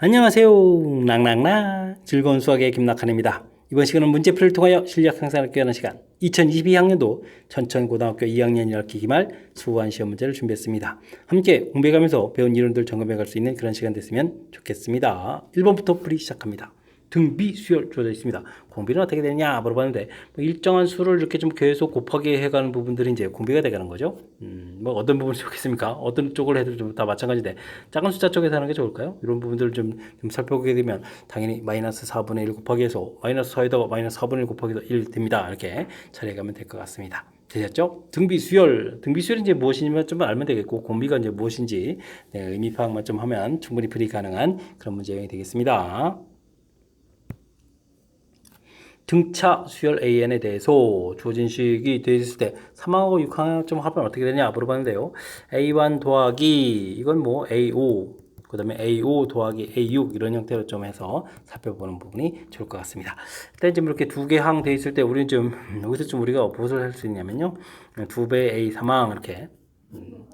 안녕하세요. 낭낭낭 즐거운 수학의 김낙한입니다. 이번 시간은 문제풀이를 통하여 실력 향상을 꾀하는 시간 2022학년도 천천고등학교 2학년 1학기 기말 수완 시험 문제를 준비했습니다. 함께 공부해가면서 배운 이론들 점검해갈 수 있는 그런 시간 됐으면 좋겠습니다. 1번부터 풀이 시작합니다. 등비 수열 주어져 있습니다. 공비는 어떻게 되느냐 물어봤는데 뭐 일정한 수를 이렇게 좀 계속 곱하기 해가는 부분들이 이제 공비가 돼가는 거죠. 뭐 어떤 부분이 좋겠습니까? 어떤 쪽을 해도 좀 다 마찬가지인데 작은 숫자 쪽에서 하는 게 좋을까요? 이런 부분들을 좀 살펴보게 되면 당연히 마이너스 4분의 1 곱하기 해서 마이너스 4에다가 마이너스 4분의 1 곱하기 1 됩니다. 이렇게 처리해가면 될 것 같습니다. 되셨죠? 등비수열. 등비수열이 이제 무엇인지 좀 알면 되겠고, 공비가 이제 무엇인지 의미 파악만 좀 하면 충분히 풀이 가능한 그런 문제가 되겠습니다. 등차 수열 AN에 대해서 주어진 식이 되어 있을 때 3항하고 6항 좀 합은 어떻게 되냐 물어봤는데요. A1 더하기 이건 뭐 A5 그 다음에 A5 더하기 A6 이런 형태로 좀 해서 살펴보는 부분이 좋을 것 같습니다. 일단 지금 이렇게 두 개 항 되어 있을 때 우리는 좀 여기서 좀 우리가 무엇을 할 수 있냐면요. 두 배의 A3항 이렇게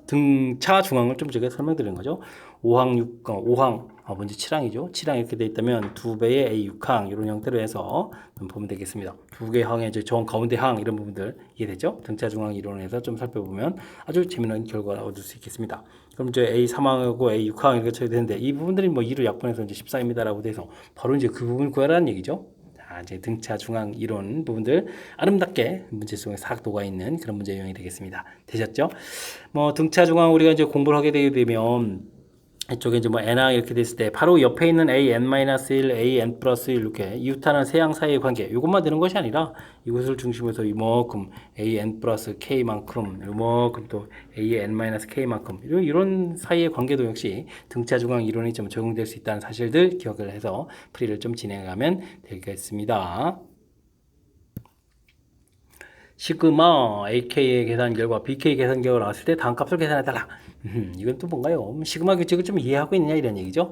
등차 중앙을 좀 제가 설명드린 거죠. 5항, 6항, 5항, 먼저 7항이죠. 7항 이렇게 돼 있다면 두 배의 A6항 이런 형태로 해서 보면 되겠습니다. 두 개의 항의 정 가운데 항 이런 부분들 이해되죠? 등차 중앙 이론에서 좀 살펴보면 아주 재미난 결과를 얻을 수 있겠습니다. 그럼 이제 A3항하고 A6항 이렇게 쳐야 되는데 이 부분들이 뭐 2로 약분해서 이제 14입니다라고 돼서 바로 이제 그 부분을 구하라는 얘기죠. 이제 등차 중앙 이론 부분들 아름답게 문제 속에 싹 녹아 있는 그런 문제 유형이 되겠습니다. 되셨죠? 뭐 등차 중앙 우리가 이제 공부를 하게 되게 되면 이쪽에 이제 뭐 n항 이렇게 됐을 때 바로 옆에 있는 an-1, an 플러스 1 이렇게 이웃하는 세 항 사이의 관계 이것만 되는 것이 아니라 이것을 중심으로 해서 이만큼 an 플러스 k만큼 이만큼 또 an-k만큼 이런 사이의 관계도 역시 등차 중앙 이론이 좀 적용될 수 있다는 사실들 기억을 해서 풀이를 좀 진행하면 되겠습니다. 시그마 AK의 계산 결과 BK 계산 결과 나왔을 때 다음 값을 계산해달라. 이건 또 뭔가요? 시그마 규칙을 좀 이해하고 있느냐 이런 얘기죠.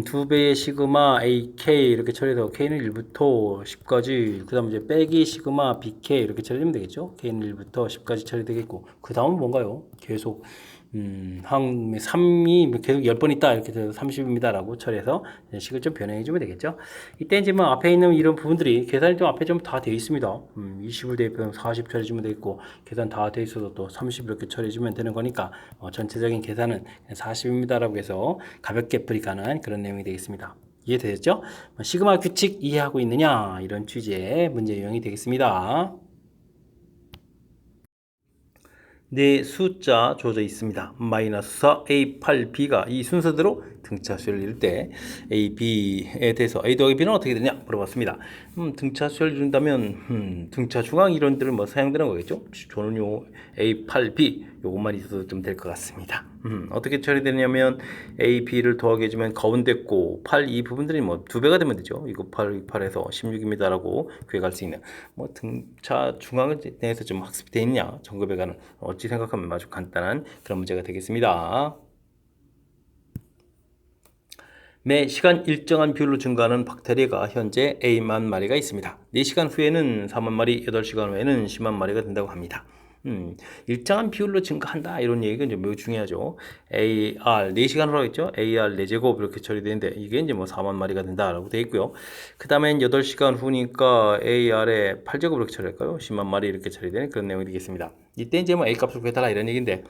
두 배의 시그마 AK 이렇게 처리해서 K는 1부터 10까지 그 다음 이제 빼기 시그마 BK 이렇게 처리하면 되겠죠. K는 1부터 10까지 처리되겠고 그 다음은 뭔가요? 계속 한 3이 계속 10번 있다 이렇게 돼서 30입니다 라고 처리해서 식을 좀 변형해 주면 되겠죠. 이때 이제 뭐 앞에 있는 이런 부분들이 계산이 좀 앞에 좀 다 되어 있습니다. 20을 대입하면 40 처리해 주면 되겠고 계산 다 되어 있어도 또 30 이렇게 처리해 주면 되는 거니까 전체적인 계산은 40입니다 라고 해서 가볍게 풀이 가능한 그런 내용이 되겠습니다. 이해되셨죠? 시그마 규칙 이해하고 있느냐 이런 취지의 문제 유형이 되겠습니다. 네 숫자 주어져 있습니다. 마이너스 4, A, 8, B가 이 순서대로 등차수를 이룰 때 A, B에 대해서 A 더하기 B는 어떻게 되냐 물어봤습니다. 등차수를 이룬다면 등차 중앙 이론들을 뭐 사용되는 거겠죠? 저는 요 A, 8, B 요것만 있어도 좀 될 것 같습니다. 어떻게 처리되냐면 A, B를 더하게 해주면 가운데 거 8, 이 부분들이 뭐 두 배가 되면 되죠. 이거 8, 8에서 16입니다라고 구해갈 수 있는 뭐 등차 중앙에 대해서 좀 학습이 돼 있냐 정급에 가는 어찌 생각하면 아주 간단한 그런 문제가 되겠습니다. 매 시간 일정한 비율로 증가하는 박테리아가 현재 A만 마리가 있습니다. 4시간 후에는 4만 마리, 8시간 후에는 10만 마리가 된다고 합니다. 일정한 비율로 증가한다 이런 얘기가 이제 매우 중요하죠. AR 4시간 후라고 했죠. AR 4제곱 이렇게 처리되는데 이게 이제 뭐 4만 마리가 된다라고 되어 있고요. 그 다음엔 8시간 후니까 AR에 8제곱 이렇게 처리할까요? 10만 마리 이렇게 처리되는 그런 내용이 되겠습니다. 이때 이제 뭐 A 값을 구해달라 이런 얘기인데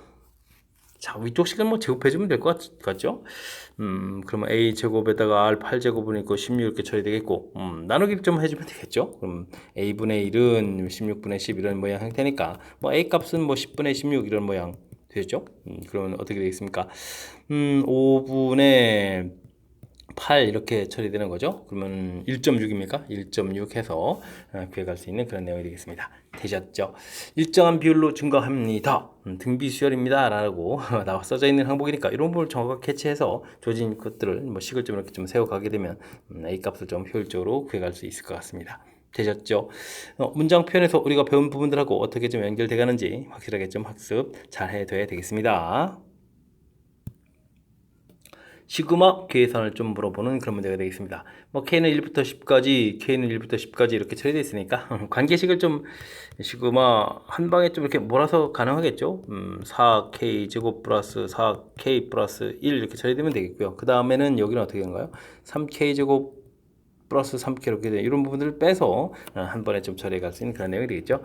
자, 위쪽 식은 뭐 제곱해주면 될 것 같죠? 그러면 A 제곱에다가 R 8제곱은 있고 16 이렇게 처리되겠고, 나누기 좀 해주면 되겠죠? 그럼 A분의 1은 16분의 10 이런 모양 형태니까, 뭐 A 값은 뭐 10분의 16 이런 모양 되죠? 그러면 어떻게 되겠습니까? 5분의 8 이렇게 처리되는 거죠. 그러면 1.6입니까? 1.6 해서 구해갈 수 있는 그런 내용이 되겠습니다. 되셨죠? 일정한 비율로 증가합니다. 등비수열입니다. 라고 나와 써져 있는 항목이니까 이런 부분을 정확하게 캐치해서 조진 것들을 뭐 식을 좀 이렇게 좀 세워가게 되면 A 값을 좀 효율적으로 구해갈 수 있을 것 같습니다. 되셨죠? 문장 표현에서 우리가 배운 부분들하고 어떻게 좀 연결돼 가는지 확실하게 좀 학습 잘 해둬야 되겠습니다. 시그마 계산을 좀 물어보는 그런 문제가 되겠습니다. 뭐 K는 1부터 10까지, K는 1부터 10까지 이렇게 처리되어 있으니까 관계식을 좀 시그마 한 방에 좀 이렇게 몰아서 가능하겠죠. 4K 제곱 플러스 4K 플러스 1 이렇게 처리되면 되겠고요. 그 다음에는 여기는 어떻게 되는가요? 3K 제곱 플러스 3K 이렇게 돼 이런 부분들을 빼서 한 번에 좀 처리해 갈 수 있는 그런 내용이 되겠죠.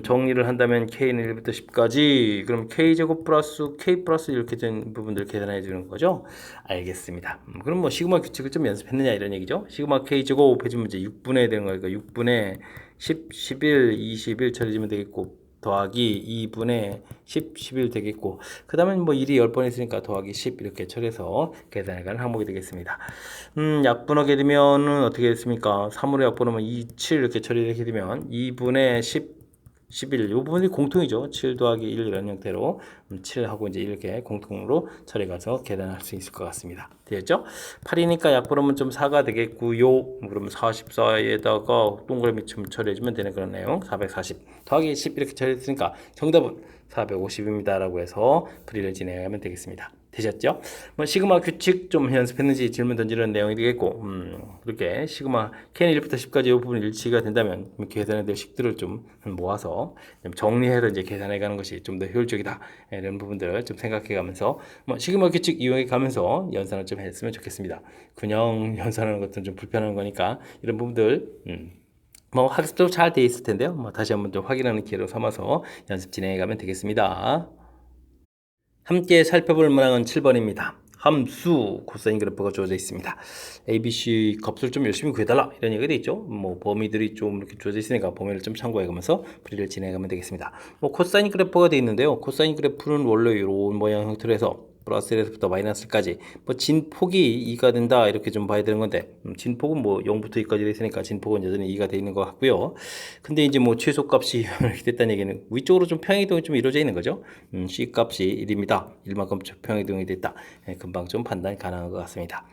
정리를 한다면 K는 1부터 10까지 그럼 K제곱 플러스 K 플러스 이렇게 된 부분들 계산해 주는 거죠. 알겠습니다. 그럼 뭐 시그마 규칙을 좀 연습했느냐 이런 얘기죠. 시그마 K제곱 해주면 이제 6분의 되는 거니까 6분의 10, 11, 21 처리해주면 되겠고 더하기 2분의 10, 11 되겠고 그 다음에 뭐 1이 10번 있으니까 더하기 10 이렇게 처리해서 계산해가는 항목이 되겠습니다. 약분하게 되면은 어떻게 됐습니까? 3으로 약분하면 2, 7 이렇게 처리하게 되면 2분의 10, 11 이 부분이 공통이죠. 7 더하기 1 이런 형태로 7하고 이제 이렇게 공통으로 처리가서 계산할 수 있을 것 같습니다. 되겠죠? 8이니까 약분하면 좀 4가 되겠고요. 그러면 44에다가 동그라미 좀 처리해주면 되는 그런 내용. 440 더하기 10 이렇게 처리했으니까 정답은 450입니다. 라고 해서 풀이를 진행하면 되겠습니다. 되셨죠? 뭐 시그마 규칙 좀 연습했는지 질문 던지는 내용이 되겠고 그렇게 시그마 K는 1부터 10까지 이 부분 일치가 된다면 계산해야 될 식들을 좀 모아서 좀 정리해서 이제 계산해 가는 것이 좀 더 효율적이다 이런 부분들을 좀 생각해 가면서 뭐 시그마 규칙 이용해 가면서 연산을 좀 했으면 좋겠습니다. 그냥 연산하는 것은 좀 불편한 거니까 이런 부분들 뭐 학습적으로 잘 돼 있을 텐데요. 뭐 다시 한번 좀 확인하는 기회로 삼아서 연습 진행해 가면 되겠습니다. 함께 살펴볼 문항은 7번입니다. 함수 코사인 그래프가 주어져 있습니다. ABC 값을 좀 열심히 구해달라 이런 얘기가 돼 있죠. 뭐 범위들이 좀 이렇게 주어져 있으니까 범위를 좀 참고해가면서 풀이를 진행하면 되겠습니다. 뭐 코사인 그래프가 돼 있는데요. 코사인 그래프는 원래 이런 모양 형태로 해서 플러스 1에서부터 마이너스까지 뭐 진폭이 2가 된다 이렇게 좀 봐야 되는 건데 진폭은 뭐 0부터 2까지 돼 있으니까 진폭은 여전히 2가 돼 있는 것 같고요. 근데 이제 뭐 최소값이 이렇게 됐다는 얘기는 위쪽으로 좀 평행이동이 좀 이루어져 있는 거죠. C 값이 1입니다. 1만큼 평행이동이 됐다. 금방 좀 판단 가능한 것 같습니다.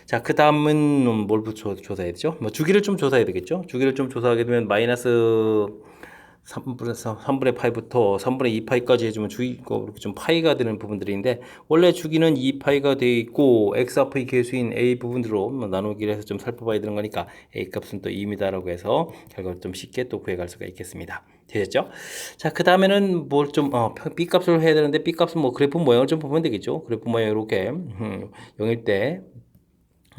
자, 그 다음은 뭘 조사해야 되죠? 뭐 주기를 좀 조사해야 되겠죠? 주기를 좀 조사하게 되면 마이너스 3분의 파이부터 3분의 2파이까지 해주면 주기가 이렇게 좀 파이가 되는 부분들인데 원래 주기는 2파이가 되어 있고 x앞의 계수인 a 부분으로 나누기를 해서 좀 살펴봐야 되는 거니까 a 값은 또 2입니다라고 해서 결과를 좀 쉽게 또 구해갈 수가 있겠습니다. 되셨죠? 자, 그 다음에는 뭘 좀 b 값을 해야 되는데 b 값은 뭐 그래프 모양을 좀 보면 되겠죠? 그래프 모양 이렇게 0일 때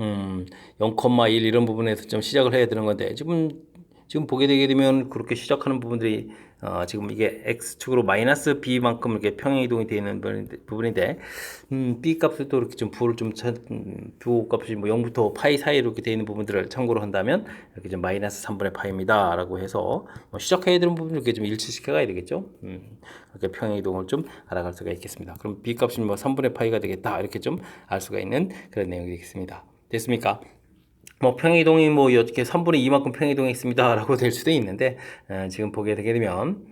0,1 이런 부분에서 좀 시작을 해야 되는 건데 지금 보게 되게 되면 그렇게 시작하는 부분들이 지금 이게 x축으로 마이너스 b만큼 이렇게 평행 이동이 되어 있는 부분인데 b 값을 또 이렇게 좀 부호를 좀 부호 값이 뭐 0부터 파이 사이 이렇게 되어 있는 부분들을 참고로 한다면 이렇게 좀 마이너스 3분의 파이입니다라고 해서 뭐 시작해야 되는 부분을 이렇게 좀 일치시켜 가야 되겠죠. 이렇게 평행 이동을 좀 알아갈 수가 있겠습니다. 그럼 b 값이 뭐 3분의 파이가 되겠다 이렇게 좀 알 수가 있는 그런 내용이 되겠습니다. 됐습니까? 뭐 평행이동이 뭐 이렇게 3분의 2만큼 평행이동이 있습니다 라고 될 수도 있는데 지금 보게 되게 되면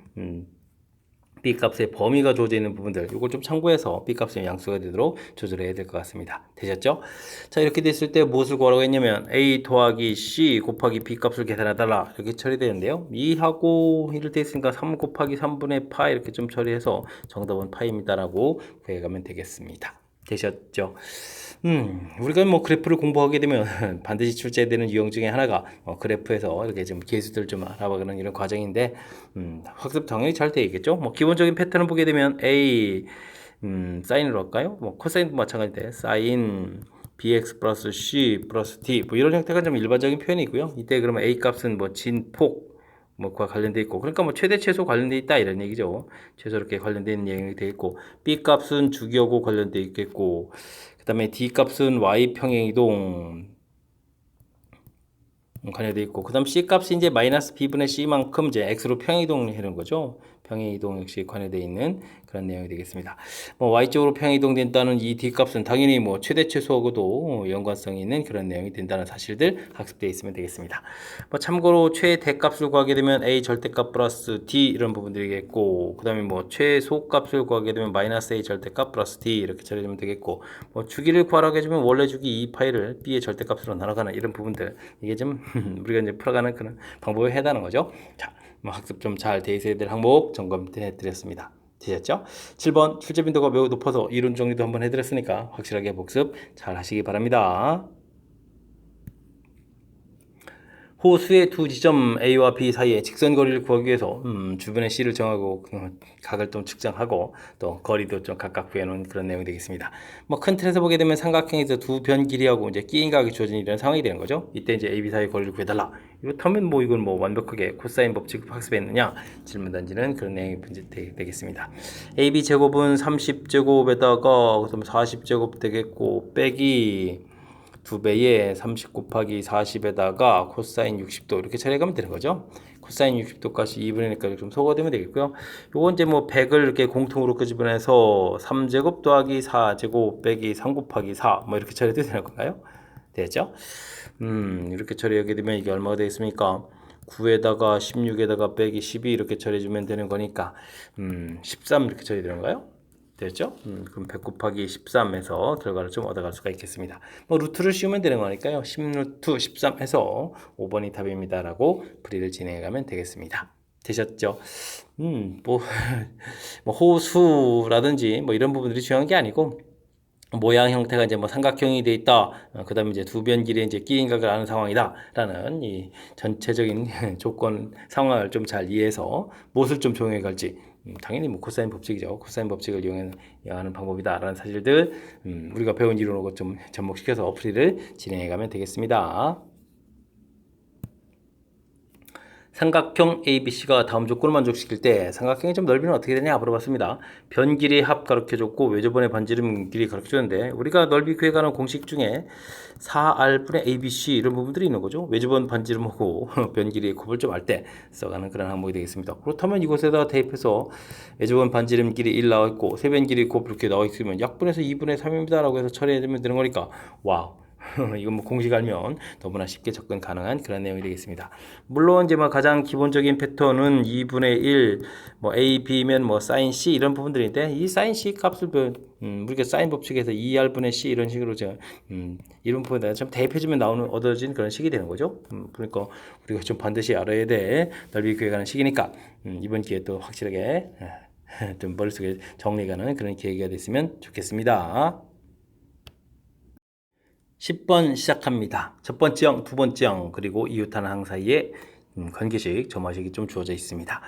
b 값의 범위가 주어져 있는 부분들 이걸 좀 참고해서 b 값의 양수가 되도록 조절해야 될 것 같습니다. 되셨죠? 자, 이렇게 됐을 때 무엇을 구하라고 했냐면 a 더하기 c 곱하기 b 값을 계산해달라 이렇게 처리되는데요. 2하고 1을 됐으니까 3 곱하기 3분의 파 이렇게 좀 처리해서 정답은 파입니다 라고 구해가면 되겠습니다. 되셨죠? 우리가 뭐 그래프를 공부하게 되면 반드시 출제되는 유형 중에 하나가 그래프에서 이렇게 좀 계수들 좀 알아보는 이런 과정인데 학습 당연히 잘 되어 있겠죠. 뭐 기본적인 패턴을 보게 되면 A 사인으로 할까요? 뭐 코사인도 마찬가지인데 사인 bx 플러스 c 플러스 d 뭐 이런 형태가 좀 일반적인 표현이고요. 이때 그러면 A 값은 뭐 진폭 뭐과 관련돼 있고 그러니까 뭐 최대 최소 관련돼 있다 이런 얘기죠. 최소 이렇게 관련돼 있는 내용이 되어 있고 b 값은 주기하고 관련돼 있겠고 그 다음에 d 값은 y 평행이동 관련돼 있고 그 다음 c 값이 이제 마이너스 b분의 c만큼 이제 x로 평행이동하는 거죠. 평행이동 역시 관여되어 있는 그런 내용이 되겠습니다. 뭐 y쪽으로 평행이동된다는 이 d 값은 당연히 뭐 최대 최소하고도 연관성이 있는 그런 내용이 된다는 사실들 학습되어 있으면 되겠습니다. 뭐 참고로 최대 값을 구하게 되면 a 절대값 플러스 d 이런 부분들이겠고 그 다음에 뭐 최소 값을 구하게 되면 마이너스 a 절대값 플러스 d 이렇게 처리하면 되겠고 뭐 주기를 구하라고 해주면 원래 주기 2파이를 b의 절대값으로 나눠가는 이런 부분들 이게 좀 우리가 이제 풀어가는 그런 방법에 해당하는 거죠. 자, 뭐 학습 좀 잘 돼 있어야 될 항목 점검해 드렸습니다. 되셨죠? 7번 출제 빈도가 매우 높아서 이론 정리도 한번 해드렸으니까 확실하게 복습 잘 하시기 바랍니다. 호수의 두 지점 A와 B 사이의 직선 거리를 구하기 위해서 주변의 C를 정하고 각을 좀 측정하고 또 거리도 좀 각각 구해놓은 그런 내용이 되겠습니다. 뭐 큰 틀에서 보게 되면 삼각형에서 두 변 길이하고 이제 끼인 각이 주어진 이런 상황이 되는 거죠. 이때 이제 A, B 사이의 거리를 구해달라. 이렇다면 뭐 이건 뭐 완벽하게 코사인 법칙 학습했느냐 질문 던지는 그런 내용이 되겠습니다. AB 제곱은 30제곱에다가 그다음 40제곱 되겠고 빼기 2배에 30 곱하기 40에다가 코사인 60도 이렇게 처리하면 되는 거죠. 코사인 60도까지 2분의 1까지 좀 소거되면 되겠고요. 요건 이제 뭐 100을 이렇게 공통으로 끄집어내서 3제곱 더하기 4제곱 빼기 3 곱하기 4 뭐 이렇게 처리해도 되는 건가요? 되죠? 이렇게 처리하게 되면 이게 얼마가 되겠습니까? 9에다가 16에다가 빼기 12 이렇게 처리해주면 되는 거니까 13 이렇게 처리되는 건가요? 됐죠? 그럼 100 곱하기 13에서 결과를 좀 얻어갈 수가 있겠습니다. 뭐 루트를 씌우면 되는 거니까요. 10루트 13 해서 5번이 답입니다. 라고 풀이를 진행해 가면 되겠습니다. 되셨죠? 뭐, 뭐 호수라든지 뭐 이런 부분들이 중요한 게 아니고 모양 형태가 이제 뭐 삼각형이 돼 있다. 그 다음에 이제 두 변 길이에 이제 끼인 각을 아는 상황이다. 라는 이 전체적인 조건 상황을 좀 잘 이해해서 무엇을 좀 적용해 갈지. 당연히 뭐 코사인 법칙이죠. 코사인 법칙을 이용하는 방법이다. 라는 사실들, 우리가 배운 이론으로 좀 접목시켜서 풀이를 진행해 가면 되겠습니다. 삼각형 ABC가 다음 조건을 만족시킬 때 삼각형의 좀 넓이는 어떻게 되냐 물어봤습니다. 변 길이 합 가르쳐줬고 외접원의 반지름 길이 가르쳐줬는데 우리가 넓이 구해가는 공식 중에 4R분의 ABC 이런 부분들이 있는 거죠. 외접원 반지름하고 변 길이의 곱을 좀 알 때 써가는 그런 항목이 되겠습니다. 그렇다면 이곳에다 대입해서 외접원 반지름 길이 1 나와 있고 세변 길이 곱 이렇게 나와 있으면 약분해서 2분의 3입니다 라고 해서 처리해주면 되는 거니까 와우. 이건 뭐 공식 알면 너무나 쉽게 접근 가능한 그런 내용이 되겠습니다. 물론 이제 뭐 가장 기본적인 패턴은 2분의 1, 뭐 A, B면 뭐 사인 C 이런 부분들인데 이 사인 C 값을 우리가 사인 법칙에서 2R분의 C 이런 식으로 이런 부분에 좀 대입해주면 나오는 얻어진 그런 식이 되는 거죠. 그러니까 우리가 좀 반드시 알아야 돼 넓이 구해가는 식이니까 이번 기회에 또 확실하게 좀 머릿속에 정리가는 그런 계기가 됐으면 좋겠습니다. 10번 시작합니다. 첫 번째 형, 두 번째 형, 그리고 이웃하는 항 사이에 관계식, 점화식이 좀 주어져 있습니다.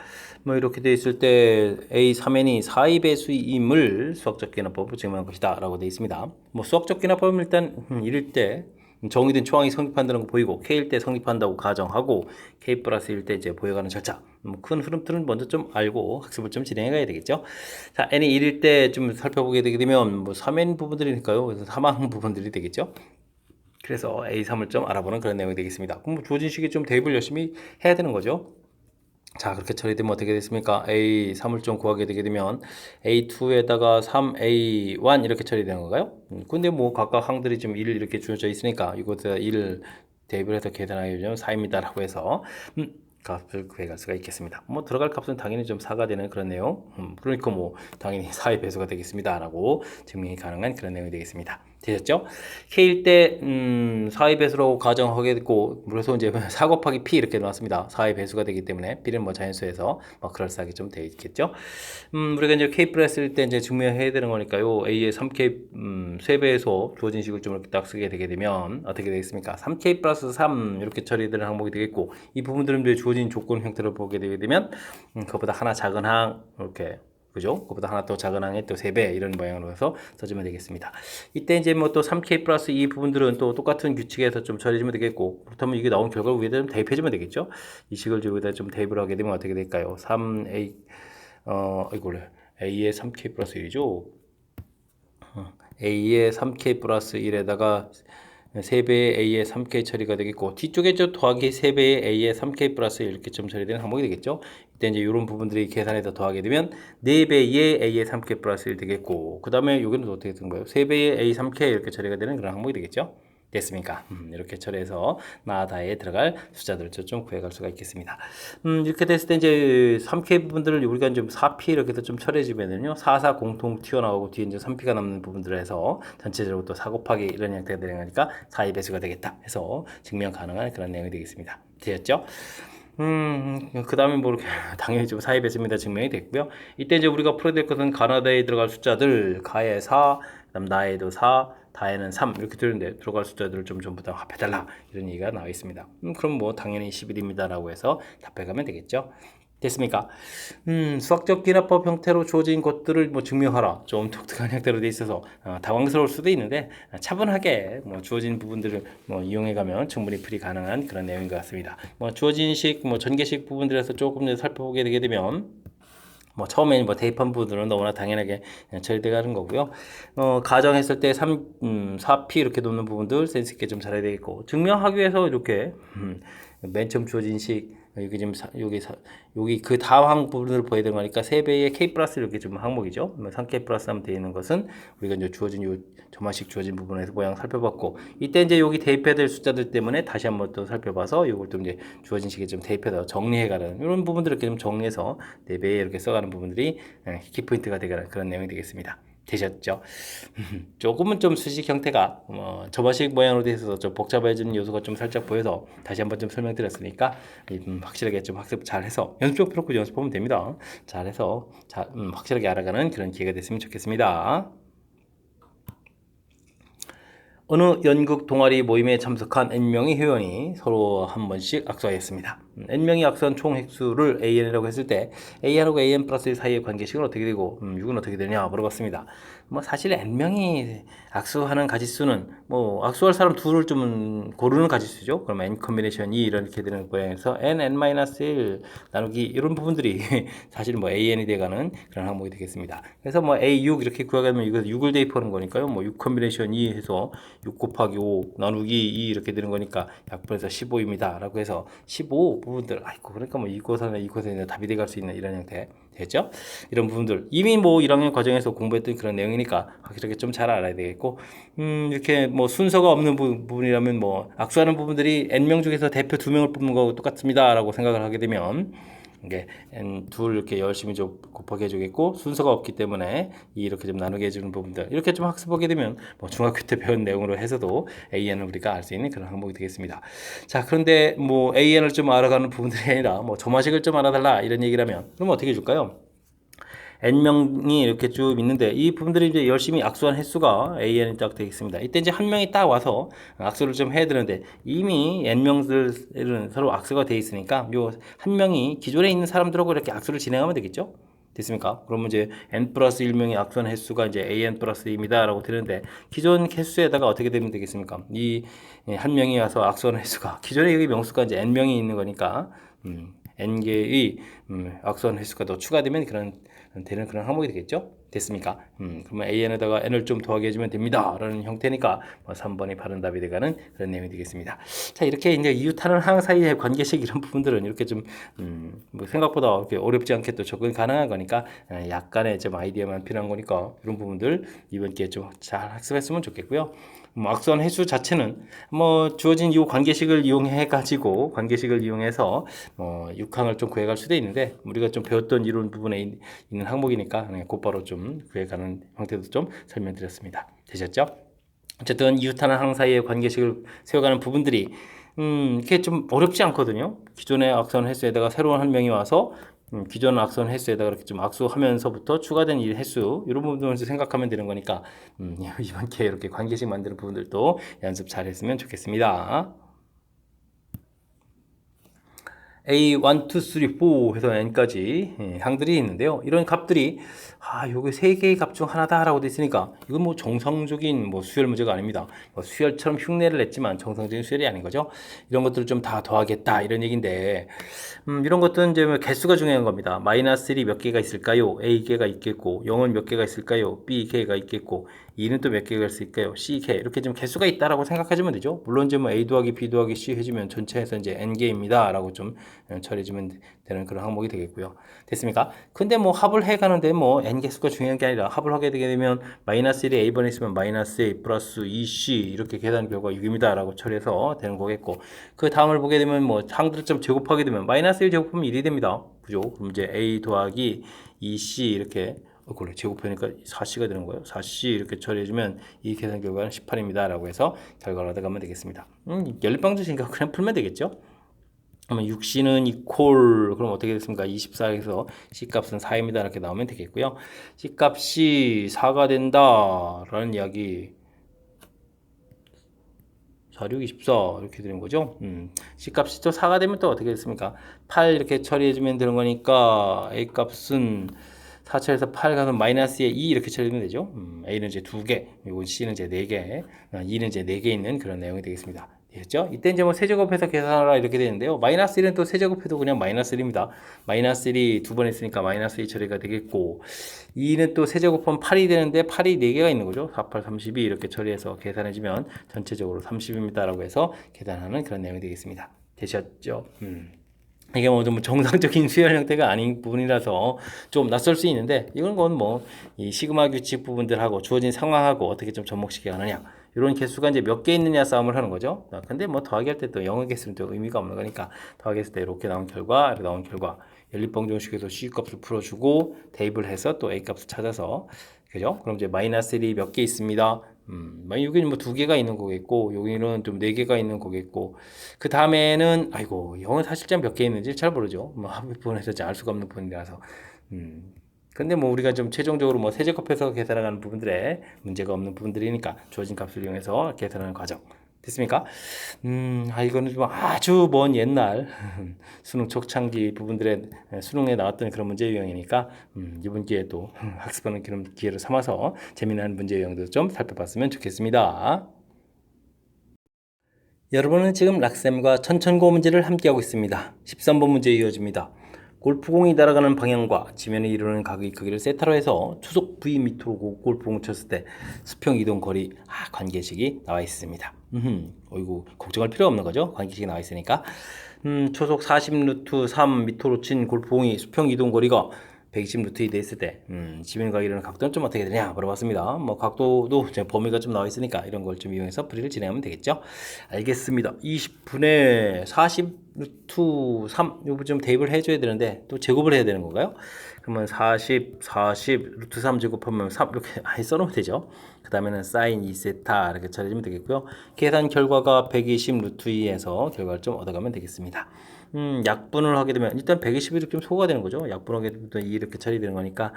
뭐 이렇게 되어 있을 때 A 3n이 4의 배수임을 수학적 개납법으로 증명한 것이다 라고 되어 있습니다. 뭐 수학적 개납법은 일단 1일 때 정의된 초항이 성립한다는 거 보이고 K일 때 성립한다고 가정하고 K 플러스 1때 이제 보여가는 절차 큰 흐름들은 먼저 좀 알고 학습을 좀 진행해 가야 되겠죠. 자, n이 1일 때 좀 살펴보게 되게 되면 뭐 3n 부분들이니까요. 그래서 3항 부분들이 되겠죠. 그래서 A3을 좀 알아보는 그런 내용이 되겠습니다. 그럼 주어진 식에 좀 대입을 열심히 해야 되는 거죠. 자, 그렇게 처리되면 어떻게 됐습니까? A3을 좀 구하게 되게 되면 A2에다가 3A1 이렇게 처리되는 건가요? 근데 뭐 각각 항들이 좀 1을 이렇게 주어져 있으니까 이곳에 1을 대입을 해서 계산하게 되면 4입니다 라고 해서 값을 구해갈 수가 있겠습니다. 뭐 들어갈 값은 당연히 좀 4가 되는 그런 내용. 그러니까 뭐 당연히 4의 배수가 되겠습니다 라고 증명이 가능한 그런 내용이 되겠습니다. 되셨죠? K일 때 4의 배수로 가정하게 됐고 그래서 이제 4 곱하기 P 이렇게 나왔습니다. 4의 배수가 되기 때문에 P는 뭐 자연수에서 뭐 그럴싸하게 좀 되어 있겠죠. 우리가 이제 K 플러스일 때 이제 증명해야 되는 거니까요. A의 3K 3배에서 주어진 식을 좀 이렇게 딱 쓰게 되게 되면 어떻게 되겠습니까? 3K 플러스 3 이렇게 처리되는 항목이 되겠고 이 부분들은 이제 주어진 조건 형태로 보게 되게 되면 그것보다 하나 작은 항 이렇게 그죠? 그보다 하나 더 작은 항에 또 3배 이런 모양으로 해서 써주면 되겠습니다. 이때 이제 뭐 또 3K 플러스 이 부분들은 또 똑같은 규칙에서 좀 처리해주면 되겠고 그렇다면 이게 나온 결과를 위에다 좀 대입해주면 되겠죠? 이 식을 여기다 좀 대입을 하게 되면 어떻게 될까요? 3A 이거래 A의 3K 플러스 1이죠? A의 3K 플러스 1에다가 3배의 A의 3K 처리가 되겠고 뒤쪽에 저 더하기 3배의 A의 3K 플러스 이렇게 좀 처리되는 항목이 되겠죠. 이때 이제 이런 부분들이 계산해서 더하게 되면 4배의 A의 3K 플러스 1 되겠고 그 다음에 여기는 어떻게 되는 거예요? 3배의 A 3K 이렇게 처리가 되는 그런 항목이 되겠죠. 됐습니까? 이렇게 처리해서 나다에 들어갈 숫자들을 좀 구해갈 수가 있겠습니다. 이렇게 됐을 때 이제 3K 부분들을 우리가 좀 4P 이렇게 해서 좀 처리해주면은요, 4, 4 공통 튀어나오고 뒤에 이제 3P가 남는 부분들을 해서 전체적으로 또 4 곱하기 이런 형태가 되는 거니까 4의 배수가 되겠다 해서 증명 가능한 그런 내용이 되겠습니다. 되셨죠? 그 다음에 뭐 이렇게 당연히 좀 사이 배수입니다. 증명이 됐고요. 이때 이제 우리가 풀어야 될 것은 가나다에 들어갈 숫자들, 가에 4, 그다음 나에도 4, 다에는 3 이렇게 되는데 들어갈 숫자들을 좀 전부 다 합해달라 이런 얘기가 나와 있습니다. 그럼 뭐 당연히 11입니다라고 해서 답해가면 되겠죠. 됐습니까? 수학적 기납법 형태로 주어진 것들을 뭐 증명하라. 좀 독특한 형태로 돼 있어서 당황스러울 수도 있는데 차분하게 뭐 주어진 부분들을 뭐 이용해가면 충분히 풀이 가능한 그런 내용인 것 같습니다. 뭐 주어진 식, 뭐 전개식 부분들에서 조금 더 살펴보게 되게 되면 뭐 처음에 뭐 대입한 부분들은 너무나 당연하게 처리돼 가는 거고요. 가정했을 때 4P 이렇게 놓는 부분들 센스 있게 좀 잘해야 되겠고 증명하기 위해서 이렇게 맨 처음 주어진 식 여기 지금 여기 그 다음 부분을 보여야 되는 거니까 3배의 K 플러스 이렇게 좀 항목이죠. 3K 플러스 하면 되어 있는 것은 우리가 이제 주어진 요 조마식 주어진 부분에서 모양 살펴봤고 이때 이제 여기 대입해야 될 숫자들 때문에 다시 한번 또 살펴봐서 이걸 또 이제 주어진 식에 좀 대입해서 정리해가는 이런 부분들을 이렇게 좀 정리해서 4배에 이렇게 써가는 부분들이 키포인트가 되는 그런 내용이 되겠습니다. 되셨죠? 조금은 좀 수식 형태가 저마식 모양으로 되어 있어서 좀 복잡해지는 요소가 좀 살짝 보여서 다시 한번 좀 설명드렸으니까 확실하게 좀 학습 잘해서 연습 프로그램 연습하면 됩니다. 잘해서 확실하게 알아가는 그런 기회가 됐으면 좋겠습니다. 어느 연극 동아리 모임에 참석한 N명의 회원이 서로 한 번씩 악수하였습니다. N명이 악수한 총 횟수를 AN이라고 했을 때 AN하고 AN 플러스 1 사이의 관계식은 어떻게 되고 6은 어떻게 되냐 물어봤습니다. 뭐 사실 N명이 악수하는 가지수는 뭐 악수할 사람 둘을 좀 고르는 가지수죠. 그럼 N 컨비네이션 2 이렇게 되는 거에서 N, N-1 나누기 이런 부분들이 사실 뭐 AN이 돼가는 그런 항목이 되겠습니다. 그래서 뭐 A6 이렇게 구하면 이거 6을 대입하는 거니까요. 뭐 6 컨비네이션 2 해서 6 곱하기 5 나누기 2 이렇게 되는 거니까 약분해서 15입니다. 라고 해서 15 부분들 아이고 그러니까 뭐 이코사나 이코사나 답이 돼갈 수 있는 이런 형태 됐죠? 이런 부분들 이미 뭐 1학년 과정에서 공부했던 그런 내용이니까 확실하게 좀 잘 알아야 되겠고 이렇게 뭐 순서가 없는 부분이라면 뭐 악수하는 부분들이 N명 중에서 대표 2명을 뽑는 거하고 똑같습니다 라고 생각을 하게 되면 이게 n 둘 이렇게 열심히 좀 곱하기 해주겠고 순서가 없기 때문에 이렇게 좀 나누게 해주는 부분들 이렇게 좀 학습하게 되면 뭐 중학교 때 배운 내용으로 해서도 AN을 우리가 알 수 있는 그런 항목이 되겠습니다. 자 그런데 뭐 AN을 좀 알아가는 부분들이 아니라 뭐 조마식을 좀 알아달라 이런 얘기라면 그럼 어떻게 해줄까요? N명이 이렇게 쭉 있는데 이 부분들이 이제 열심히 악수한 횟수가 AN이 딱 되겠습니다. 이때 이제 한 명이 딱 와서 악수를 좀 해야 되는데 이미 N명들은 서로 악수가 돼 있으니까 요 한 명이 기존에 있는 사람들하고 이렇게 악수를 진행하면 되겠죠? 됐습니까? 그러면 이제 N 플러스 1명이 악수한 횟수가 이제 AN 플러스 2입니다. 라고 되는데 기존 횟수에다가 어떻게 되면 되겠습니까? 이 한 명이 와서 악수하는 횟수가 기존에 여기 명수가 이제 N명이 있는 거니까 N개의 악수한 횟수가 더 추가되면 되는 그런 항목이 되겠죠? 됐습니까? 그러면 AN에다가 N을 좀 더하게 해주면 됩니다. 라는 형태니까 뭐 3번이 바른 답이 돼가는 그런 내용이 되겠습니다. 자, 이렇게 이제 이웃하는 항 사이의 관계식 이런 부분들은 이렇게 좀, 뭐 생각보다 이렇게 어렵지 않게 또 접근 가능한 거니까 약간의 좀 아이디어만 필요한 거니까 이런 부분들 이번 기회에 좀 잘 학습했으면 좋겠고요. 악수한 횟수 자체는 뭐 주어진 이 관계식을 이용해 가지고 관계식을 이용해서 6항을 좀 구해갈 수도 있는데 우리가 좀 배웠던 이론 부분에 있는 항목이니까 곧바로 좀 구해가는 형태도 좀 설명드렸습니다. 되셨죠? 어쨌든 이웃하는 항 사이의 관계식을 세워가는 부분들이 이게 좀 어렵지 않거든요. 기존의 악수한 횟수에다가 새로운 한 명이 와서 기존 악수한 횟수에다가 이렇게 좀 악수하면서부터 추가된 이 횟수 이런 부분을 생각하면 되는 거니까 이번 기회에 이렇게 관계식 만드는 부분들도 연습 잘 했으면 좋겠습니다. A1, 2, 3, 4 해서 n까지 항들이 있는데요. 이런 값들이 요게 세 개의 값 중 하나다라고 돼 있으니까 이건 뭐 정상적인 뭐 수열 문제가 아닙니다. 뭐 수열처럼 흉내를 냈지만 정상적인 수열이 아닌 거죠. 이런 것들을 좀 다 더하겠다 이런 얘기인데 이런 것들은 이제 개수가 중요한 겁니다. 마이너스 1이 몇 개가 있을까요? A 개가 있겠고 0은 몇 개가 있을까요? B 개가 있겠고 2는 또 몇 개가 있을까요? C 개 이렇게 좀 개수가 있다라고 생각하시면 되죠. 물론 이제 뭐 A 더하기 B 더하기 C 해주면 전체에서 이제 n 개입니다라고 좀 처리해주면 되는 그런 항목이 되겠고요. 됐습니까? 근데 뭐 합을 해가는데 뭐 n 개수가 중요한 게 아니라 합을 하게 되게 되면 마이너스 1이 A번에 있으면 마이너스 A 플러스 2C 이렇게 계산 결과 6입니다 라고 처리해서 되는 거겠고 그 다음을 보게 되면 뭐 항들을 좀 제곱하게 되면 마이너스 1 제곱하면 1이 됩니다. 그죠? 그럼 이제 A 더하기 2C 이렇게 그래 제곱하니까 4C가 되는 거예요. 4C 이렇게 처리해주면 이 계산 결과는 18입니다 라고 해서 결과를 얻어가면 되겠습니다. 연립방정식이니까 그냥 풀면 되겠죠? 그러면 6C는 이퀄 그럼 어떻게 됐습니까? 24에서 C값은 4입니다. 이렇게 나오면 되겠고요. C값이 4가 된다라는 이야기 4, 6, 24 이렇게 되는 거죠. C값이 또 4가 되면 또 어떻게 됐습니까? 8 이렇게 처리해주면 되는 거니까 A값은 4처리해서 8 가면 마이너스에 2 이렇게 처리하면 되죠. A는 이제 2개, 그리고 C는 이제 4개, 2는 이제 4개 있는 그런 내용이 되겠습니다. 됐죠? 이때 이제 뭐 세제곱해서 계산하라 이렇게 되는데요. 마이너스 1은 또 세제곱해도 그냥 마이너스 1입니다. 마이너스 1이 두 번 했으니까 마이너스 2 처리가 되겠고 2는 또 세제곱하면 8이 되는데 8이 4개가 있는 거죠. 4, 8, 32 이렇게 처리해서 계산해주면 전체적으로 30입니다 라고 해서 계산하는 그런 내용이 되겠습니다. 되셨죠? 이게 뭐 좀 정상적인 수열 형태가 아닌 부분이라서 좀 낯설 수 있는데 이건 뭐 이 시그마 규칙 부분들하고 주어진 상황하고 어떻게 좀 접목시켜 가느냐 이런 개수가 이제 몇 개 있느냐 싸움을 하는 거죠. 근데 뭐 더하기 할 때 또 영어 개수는 또 의미가 없는 거니까 더하기 했을 때 이렇게 나온 결과 이렇게 나온 결과 연립방정식에서 C 값을 풀어주고 대입을 해서 또 A 값을 찾아서 그죠? 그럼 이제 마이너스 1이 몇 개 있습니다. 여기는 뭐 2개가 있는 거겠고 여기는 좀 4개가 있는 거겠고 그 다음에는 아이고 영어 사실상 몇 개 있는지 잘 모르죠. 뭐 합의 부분에서 알 수가 없는 부분이라서 근데 뭐 우리가 좀 최종적으로 뭐 세제곱해서 계산하는 부분들에 문제가 없는 부분들이니까 주어진 값을 이용해서 계산하는 과정 됐습니까? 이거는 좀 아주 먼 옛날 수능 초창기 부분들의 수능에 나왔던 그런 문제 유형이니까 이번 기회에도 학습하는 그런 기회를 삼아서 재미난 문제 유형도 좀 살펴봤으면 좋겠습니다. 여러분은 지금 락쌤과 천천고 문제를 함께하고 있습니다. 13번 문제 이어집니다. 골프공이 날아가는 방향과 지면에 이르는 각의 크기를 세타로 해서 초속 V미터로 골프공을 쳤을 때 수평 이동 거리 관계식이 나와 있습니다. 어이구 걱정할 필요 없는 거죠. 관계식이 나와 있으니까 초속 40 루트 3 미터로 친 골프공이 수평 이동 거리가 120 루트 돼 있을 때 지면과 이르는 각도는 좀 어떻게 되냐 물어봤습니다. 뭐 각도도 범위가 좀 나와 있으니까 이런 걸 좀 이용해서 풀이를 진행하면 되겠죠. 알겠습니다. 20분의 40 루트 3 이거 좀 대입을 해줘야 되는데 또 제곱을 해야 되는 건가요? 그러면 40 루트 3 제곱하면 3 이렇게 아예 써놓으면 되죠. 그 다음에는 사인 2세타 이렇게 처리하면 되겠고요. 계산 결과가 120 루트 2에서 결과를 좀 얻어가면 되겠습니다. 약분을 하게 되면 일단 120이 이렇게 좀 소거가 되는 거죠. 약분하게 되면 2 이렇게 처리되는 거니까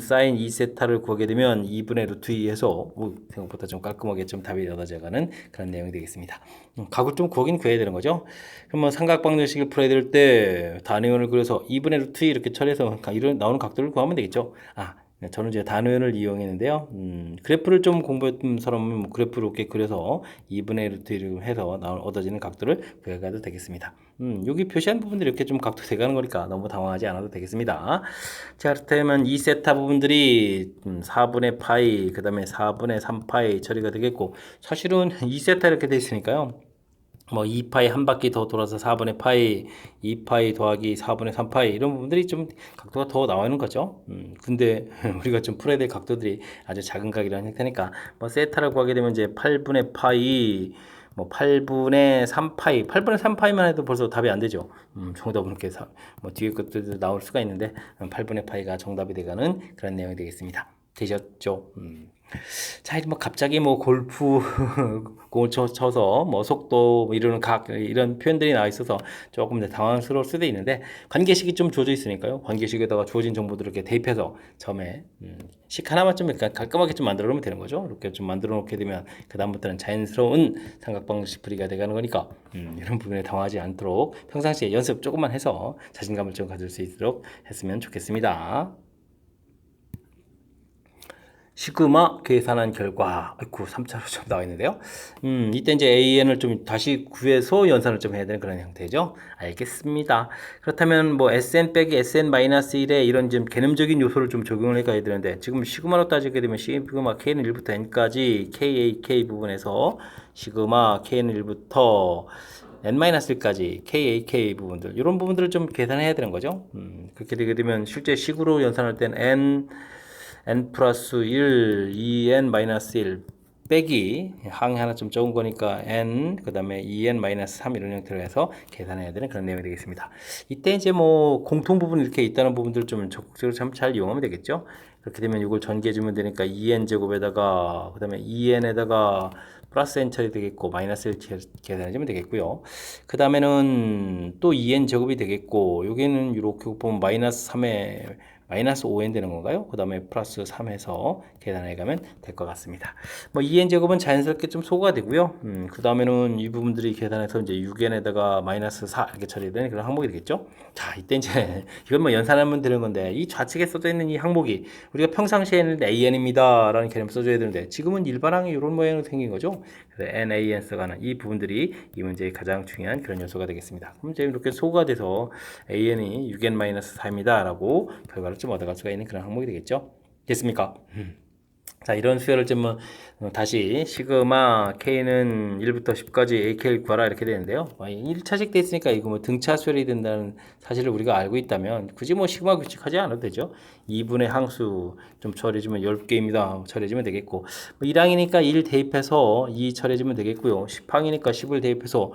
사인 2세타를 구하게 되면 2분의 루트 2에서 생각보다 좀 깔끔하게 좀 답이 얻어져가는 그런 내용이 되겠습니다. 각을 좀 구하긴 구해야 되는 거죠. 그러면 삼각방정식을 풀어야 될 때 단위원을 그려서 2분의 루트 2 이렇게 처리해서 이런 나오는 각도를 구하면 되겠죠. 저는 이제 단위원을 이용했는데요. 그래프를 좀 공부했던 사람은 뭐 그래프를 이렇게 그려서 2분의 루트 1을 해서 얻어지는 각도를 구해가도 되겠습니다. 여기 표시한 부분들이 이렇게 좀 각도 돼가는 거니까 너무 당황하지 않아도 되겠습니다. 자, 그렇다면 2세타 부분들이 4분의 파이, 그 다음에 4분의 3파이 처리가 되겠고, 사실은 2세타 이렇게 돼 있으니까요. 뭐 2파이 한 바퀴 더 돌아서 4분의 파이, 2파이 더하기 4분의 3파이 이런 부분들이 좀 각도가 더 나오는 거죠. 근데 우리가 좀 풀어야 될 각도들이 아주 작은 각이라는 형태니까 뭐 세타를 구하게 되면 이제 8분의 파이 뭐 8분의 3파이, 8분의 3파이만 해도 벌써 답이 안 되죠. 정답은 이렇게 뭐 뒤에 것들도 나올 수가 있는데 8분의 파이가 정답이 돼가는 그런 내용이 되겠습니다. 되셨죠? 자, 뭐 갑자기 뭐 골프 공을 쳐서 뭐 속도 뭐 이런 각 이런 표현들이 나와 있어서 조금 더 당황스러울 수도 있는데 관계식이 좀 주어져 있으니까요. 관계식에다가 주어진 정보들을 이렇게 대입해서 처음에 식 하나만 좀 이렇게 깔끔하게 좀 만들어 놓으면 되는 거죠. 이렇게 좀 만들어 놓게 되면 그 다음부터는 자연스러운 삼각방정식 풀이가 돼가는 거니까 이런 부분에 당황하지 않도록 평상시에 연습 조금만 해서 자신감을 좀 가질 수 있도록 했으면 좋겠습니다. 시그마 계산한 결과, 아이고, 3차로 좀 나와 있는데요. 이때 이제 AN을 좀 다시 구해서 연산을 좀 해야 되는 그런 형태죠. 알겠습니다. 그렇다면 뭐 SN 빼기 SN-1에 이런 좀 개념적인 요소를 좀 적용을 해가야 되는데, 지금 시그마로 따지게 되면 시그마 K는 1부터 N까지 KAK 부분에서 시그마 K는 1부터 N-1까지 KAK 부분들, 이런 부분들을 좀 계산해야 되는 거죠. 그렇게 되게 되면 실제 식으로 연산할 때는 n 플러스 1, 2n 마이너스 1 빼기 항이 하나 좀 적은 거니까 n 그 다음에 2n 마이너스 3 이런 형태로 해서 계산해야 되는 그런 내용이 되겠습니다. 이때 이제 뭐 공통 부분이 이렇게 있다는 부분들 좀 적극적으로 참 잘 이용하면 되겠죠. 그렇게 되면 이걸 전개해 주면 되니까 2n 제곱에다가 그 다음에 2n에다가 플러스 n 처리 되겠고 마이너스 1 계산해주면 되겠고요. 그 다음에는 또 2n 제곱이 되겠고 여기는 이렇게 보면 마이너스 3에 마이너스 5n 되는 건가요? 그 다음에 플러스 3해서 계산해 가면 될 것 같습니다. 뭐 2n 제곱은 자연스럽게 좀 소거가 되고요. 그 다음에는 이 부분들이 계산해서 이제 6n에다가 마이너스 4 이렇게 처리되는 그런 항목이 되겠죠. 자, 이때 이제 이건 뭐 연산하면 되는 건데 이 좌측에 써져 있는 이 항목이 우리가 평상시에는 AN입니다 라는 개념 써줘야 되는데 지금은 일반항이 이런 모양으로 생긴 거죠. 그래서 NAN 써가는 이 부분들이 이 문제의 가장 중요한 그런 요소가 되겠습니다. 그럼 이제 이렇게 소거가 돼서 AN이 6n-4입니다 라고 결과를 좀 얻어갈 수가 있는 그런 항목이 되겠죠. 됐습니까? 자, 이런 수열을 좀 다시 시그마 K는 1부터 10까지 AK를 구하라 이렇게 되는데요. 1차식 돼 있으니까 이거 뭐 등차 수열이 된다는 사실을 우리가 알고 있다면 굳이 뭐 시그마 규칙하지 않아도 되죠. 2분의 항수 좀 처리해주면 10개입니다. 처리해주면 되겠고 뭐 1항이니까 1 대입해서 2 처리해주면 되겠고요. 10항이니까 10을 대입해서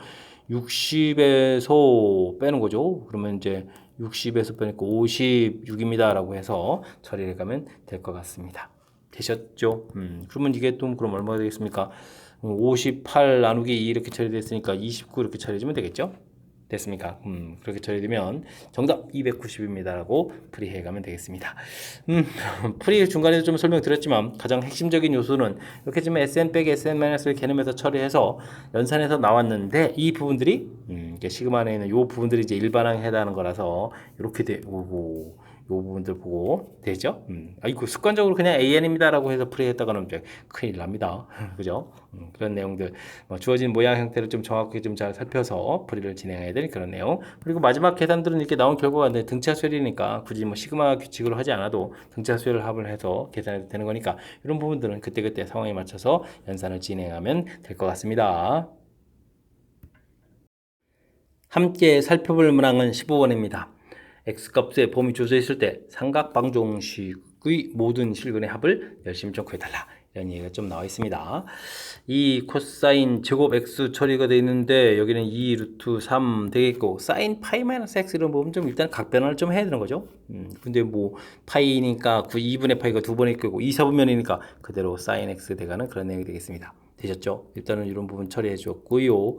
60에서 빼는 거죠. 그러면 이제 60에서 빼니까 56입니다. 라고 해서 처리해 가면 될 것 같습니다. 되셨죠? 그러면 이게 또 그럼 얼마가 되겠습니까? 58 나누기 2 이렇게 처리됐으니까 29 이렇게 처리해주면 되겠죠? 됐습니까? 그렇게 처리되면 정답 290입니다. 라고 풀이해 가면 되겠습니다. 풀이 중간에서 좀 설명드렸지만 가장 핵심적인 요소는 이렇게 좀 SN 빼기 SN-를 개념에서 처리해서 연산해서 나왔는데 이 부분들이 시그마 안에 있는 이 부분들이 이제 일반항에 해당하는 거라서 이렇게 되고 요 부분들 보고 되죠? 이거 습관적으로 그냥 AN입니다라고 해서 풀이했다가는 이제 큰일 납니다. 그죠? 그런 내용들 주어진 모양 형태를 좀 정확하게 좀 잘 살펴서 풀이를 진행해야 될 그런 내용. 그리고 마지막 계산들은 이렇게 나온 결과가 등차 수열이니까 굳이 뭐 시그마 규칙으로 하지 않아도 등차 수열을 합을 해서 계산해도 되는 거니까 이런 부분들은 그때그때 상황에 맞춰서 연산을 진행하면 될 것 같습니다. 함께 살펴볼 문항은 15번입니다. x값의 범위 주어져 있을 때 삼각방정식의 모든 실근의 합을 열심히 좀 구해달라. 이런 얘기가 좀 나와 있습니다. 이 코사인 제곱 x 처리가 되어 있는데 여기는 2 루트 3 되겠고 사인 파이 마이너스 x 이런 부분 좀 일단 각변화를 좀 해야 되는 거죠. 근데 뭐 파이니까 2분의 파이가 두 번 있고 2, 4분면이니까 그대로 사인 x 돼가는 그런 내용이 되겠습니다. 되셨죠? 일단은 이런 부분 처리해 주었고요.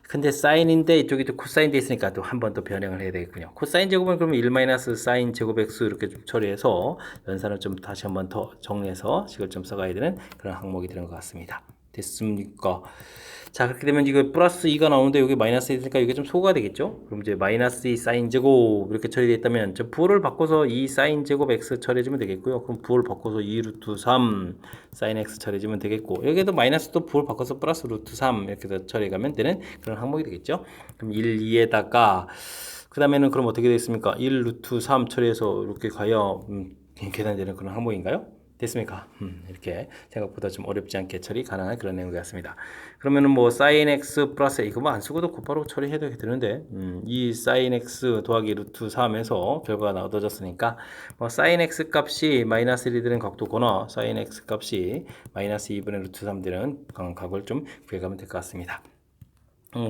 근데 사인인데 이쪽이 또 코사인 돼 있으니까 또 한 번 또 변형을 해야 되겠군요. 코사인 제곱은 그러면 1 마이너스 사인 제곱 x 이렇게 좀 처리해서 연산을 좀 다시 한 번 더 정리해서 식을 좀 써가야 되는 그런 항목이 되는 것 같습니다. 됐습니까? 자, 그렇게 되면 이거 플러스 2가 나오는데 여기 마이너스 2니까 이게 좀 소거가 되겠죠? 그럼 이제 마이너스 2 사인 제곱 이렇게 처리되어 있다면 저 부호를 바꿔서 2 사인 제곱 x 처리해주면 되겠고요. 그럼 부호를 바꿔서 2 루트 3 사인 x 처리해주면 되겠고 여기에도 마이너스 또 부호를 바꿔서 플러스 루트 3 이렇게 해서 처리해가면 되는 그런 항목이 되겠죠? 그럼 1, 2에다가 그 다음에는 그럼 어떻게 되겠습니까? 1 루트 3 처리해서 이렇게 가야 계산되는 그런 항목인가요? 됐습니까? 이렇게 생각보다 좀 어렵지 않게 처리 가능한 그런 내용 같습니다. 그러면은 뭐 sin x 플러스 이거 뭐 안 쓰고도 곧바로 처리해도 되는데 이 sin x 더하기 루트 3에서 결과가 얻어졌으니까 뭐 sin x 값이 마이너스 1이 되는 각도거나 sin x 값이 마이너스 2분의 루트 3 되는 각을 좀 구해가면 될 것 같습니다.